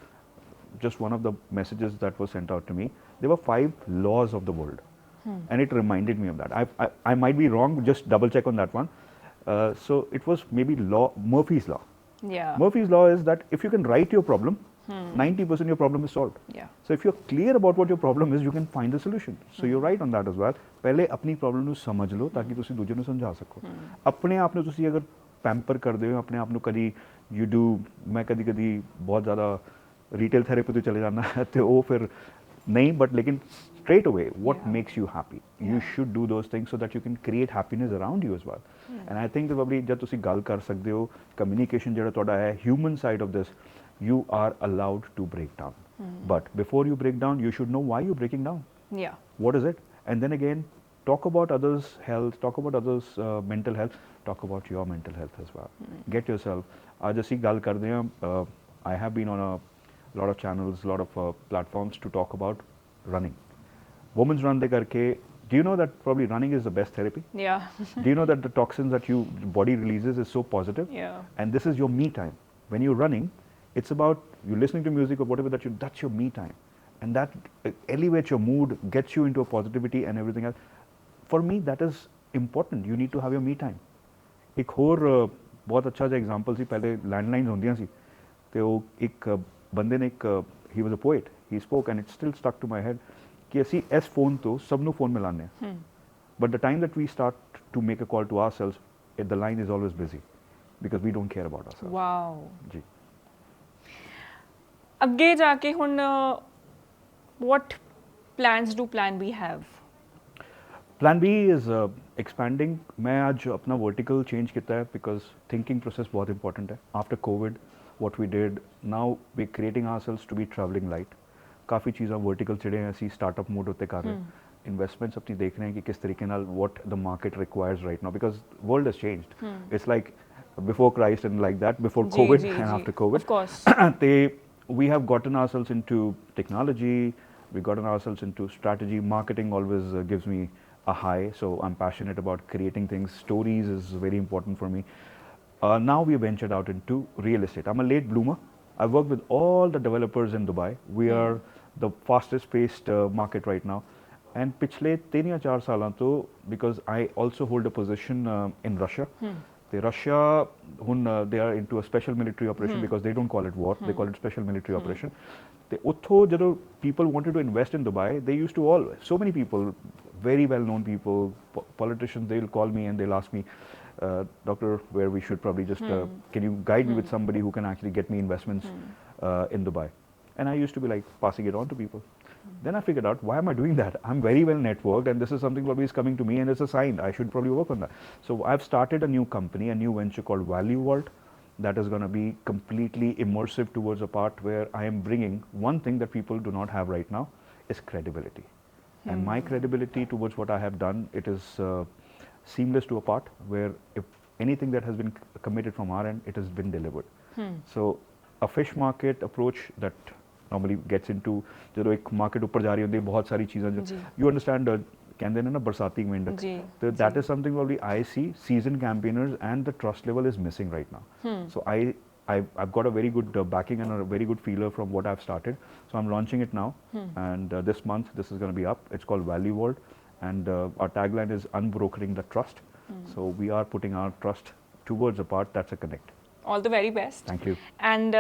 A: just one of the messages that was sent out to me, there were 5 laws of the world. and it reminded me of that. I might be wrong, just double check on that one. So it was maybe Murphy's law.
B: Yeah.
A: Murphy's law is that if you can write your problem, 90% your problem is solved.
B: Yeah.
A: So if you're clear about what your problem is, you can find the solution. So you're right on that as well. पहले अपनी problem ਨੂੰ ਸਮਝ ਲਓ ਤਾਂ ਕਿ ਤੁਸੀਂ ਦੂਜੇ ਨੂੰ ਸਮਝਾ ਸਕੋ। ਆਪਣੇ ਆਪ ਨੂੰ ਤੁਸੀਂ ਅਗਰ ਪੈਂਪਰ ਕਰਦੇ ਹੋ ਆਪਣੇ ਆਪ ਨੂੰ ਕਦੀ ਯੂ ਡੂ ਮੈਂ ਕਦੀ ਕਦੀ ਬਹੁਤ ਜ਼ਿਆਦਾ ਰੀਟੇਲ ਥੈਰੇਪੀ ਤੇ ਚਲੇ ਜਾਂਦਾ ਤੇ ਉਹ ਫਿਰ ਨਹੀਂ ਬਟ ਲੇਕਿਨ straight away what makes you happy you should do those things so that you can create happiness around you as well and I think that probably ਜਦ ਤੁਸੀਂ ਗੱਲ ਕਰ ਸਕਦੇ ਹੋ ਕਮਿਊਨੀਕੇਸ਼ਨ ਜਿਹੜਾ ਤੁਹਾਡਾ ਹੈ human side of this you are allowed to break down but before you break down you should know why you're breaking down what is it and then again talk about others health talk about others mental health talk about your mental health as well get yourself ਅੱਜ ਅਸੀਂ ਗੱਲ ਕਰਦੇ ਹਾਂ I have been on a lot of channels lot of platforms to talk about running women's run de karke do you know that probably running is the best therapy do you know that the toxins that your body releases is so positive and this is your me time when you're running it's about you listening to music or whatever that's your me time and that elevates your mood gets you into a positivity and everything else for me that is important you need to have your me time एक और बहुत अच्छा सा example सी पहले landlines होंदियां सी ते ਉਹ ਇੱਕ ਬੰਦੇ ਨੇ ਇੱਕ he was a poet he spoke and it still stuck to my head ਕਿ ਅਸੀਂ ਇਸ ਫੋਨ ਤੋਂ ਸਭ ਨੂੰ ਫੋਨ ਮਿਲਾਉਂਦੇ ਹਾਂ but the time that we start to make a call to ourselves the line is always busy because we don't care about ourselves
B: wow
A: ਜੀ
B: ਅੱਗੇ ਜਾ ਕੇ ਹੁਣ what plans do plan B have
A: Plan B is expanding. मैं आज अपना vertical change किया है because thinking process बहुत important है. After COVID, what we did, now we're creating ourselves to be traveling light. काफ़ी चीज़ें vertical चढ़े हैं ऐसी startup mode होते कर रहे हैं. Investments अपनी देख रहे हैं कि किस तरीके नाल what the market requires right now because world has changed. It's like before Christ and like that, before COVID and after COVID.
B: Of course.
A: We have gotten ourselves into technology. We've gotten ourselves into strategy. Marketing always gives me a high, so I'm passionate about creating things. Stories is very important for me. Now we ventured out into real estate. I'm a late bloomer. I work with all the developers in Dubai. We are the fastest paced market right now. And पिछले 3 या 4 सालों तो because I also hold a position in Russia. Russia, they are into a special military operation because they don't call it war, they call it special military operation. Utho, ਜਦੋਂ people wanted to invest in Dubai, they used to so many people, very well-known people, politicians, they'll call me and they'll ask me, Doctor, where we should probably just, can you guide me with somebody who can actually get me investments in Dubai? And I used to be like passing it on to people. Then I figured out, why am I doing that? I'm very well networked and this is something probably is coming to me and it's a sign. I should probably work on that. So I've started a new company, a new venture called Value Vault that is going to be completely immersive towards a part where I am bringing one thing that people do not have right now is credibility. And my credibility towards what I have done, it is seamless to a part where if anything that has been committed from our end, it has been delivered. So a fish market approach that normally gets into ਜਦੋਂ ਇੱਕ market ਉੱਪਰ ਜਾ ਰਹੀ ਹੁੰਦੀ ਬਹੁਤ ਸਾਰੀ ਚੀਜ਼ਾਂ you understand ਕਹਿੰਦੇ ਨੇ ਨਾ ਬਰਸਾਤੀ wind so that is something probably I see seasoned campaigners and the trust level is missing right now so I've got a very good backing and a very good feeler from what I've started so I'm launching it now and this month this is going to be up it's called Value World and our tagline is unbrokering the trust so we are putting our trust towards a part that's a connect
B: all the very best
A: thank you
B: and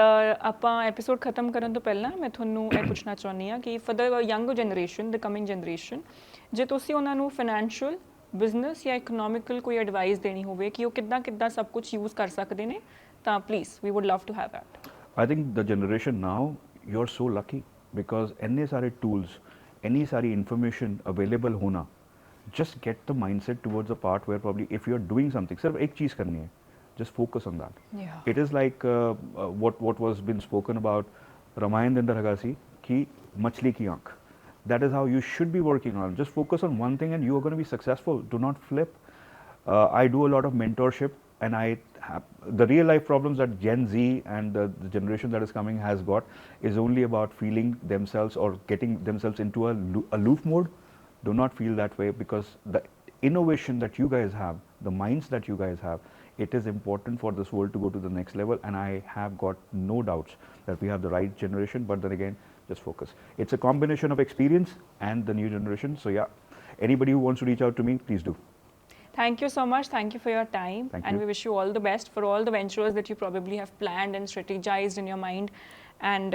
B: ਆਪਾਂ episode ਖਤਮ ਕਰਨ ਤੋਂ ਪਹਿਲਾਂ ਮੈਂ ਤੁਹਾਨੂੰ ਇਹ ਪੁੱਛਣਾ ਚਾਹੁੰਦੀ ਹਾਂ ਕਿ for the young generation the coming generation ਜੇ ਤੁਸੀਂ ਉਹਨਾਂ ਨੂੰ ਫਾਈਨੈਂਸ਼ੀਅਲ ਬਿਜ਼ਨਸ ਜਾਂ ਇਕਨੋਮਿਕਲ ਕੋਈ ਐਡਵਾਈਸ ਦੇਣੀ ਹੋਵੇ ਕਿ ਉਹ ਕਿੱਦਾਂ ਸਭ ਕੁਝ ਯੂਜ਼ ਕਰ ਸਕਦੇ ਨੇ ਤਾਂ please we would love to have that
A: I think the generation now you're so lucky because ਇੰਨੇ ਸਾਰੇ tools ਇੰਨੀ ਸਾਰੀ information available ਹੋਣਾ just get the mindset towards a part where probably if you're doing something ਸਿਰਫ ਇੱਕ ਚੀਜ਼ ਕਰਨੀ ਹੈ just focus on that. It is like what was been spoken about Ramayan Dindar Agassi ki machli ki aankh. That is how you should be working on. Just focus on one thing and you are going to be successful. Do not flip. I do a lot of mentorship and I have the real life problems that Gen Z and the generation that is coming has got is only about feeling themselves or getting themselves into a aloof mode. Do not feel that way because the innovation that you guys have, the minds that you guys have, it is important for this world to go to the next level and I have got no doubts that we have the right generation but then again just focus. It's a combination of experience and the new generation so yeah anybody who wants to reach out to me, please do.
B: Thank you so much. Thank you for your time.
A: Thank
B: and
A: you.
B: we wish you all the best for all the ventures that you probably have planned and strategized in your mind. And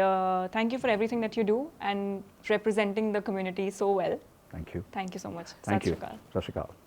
B: thank you for everything that you do and representing the community so well.
A: Thank you.
B: Thank you so much.
A: Thank
B: Sat
A: you.
B: Shri Akal.
A: Sat Shri Akal.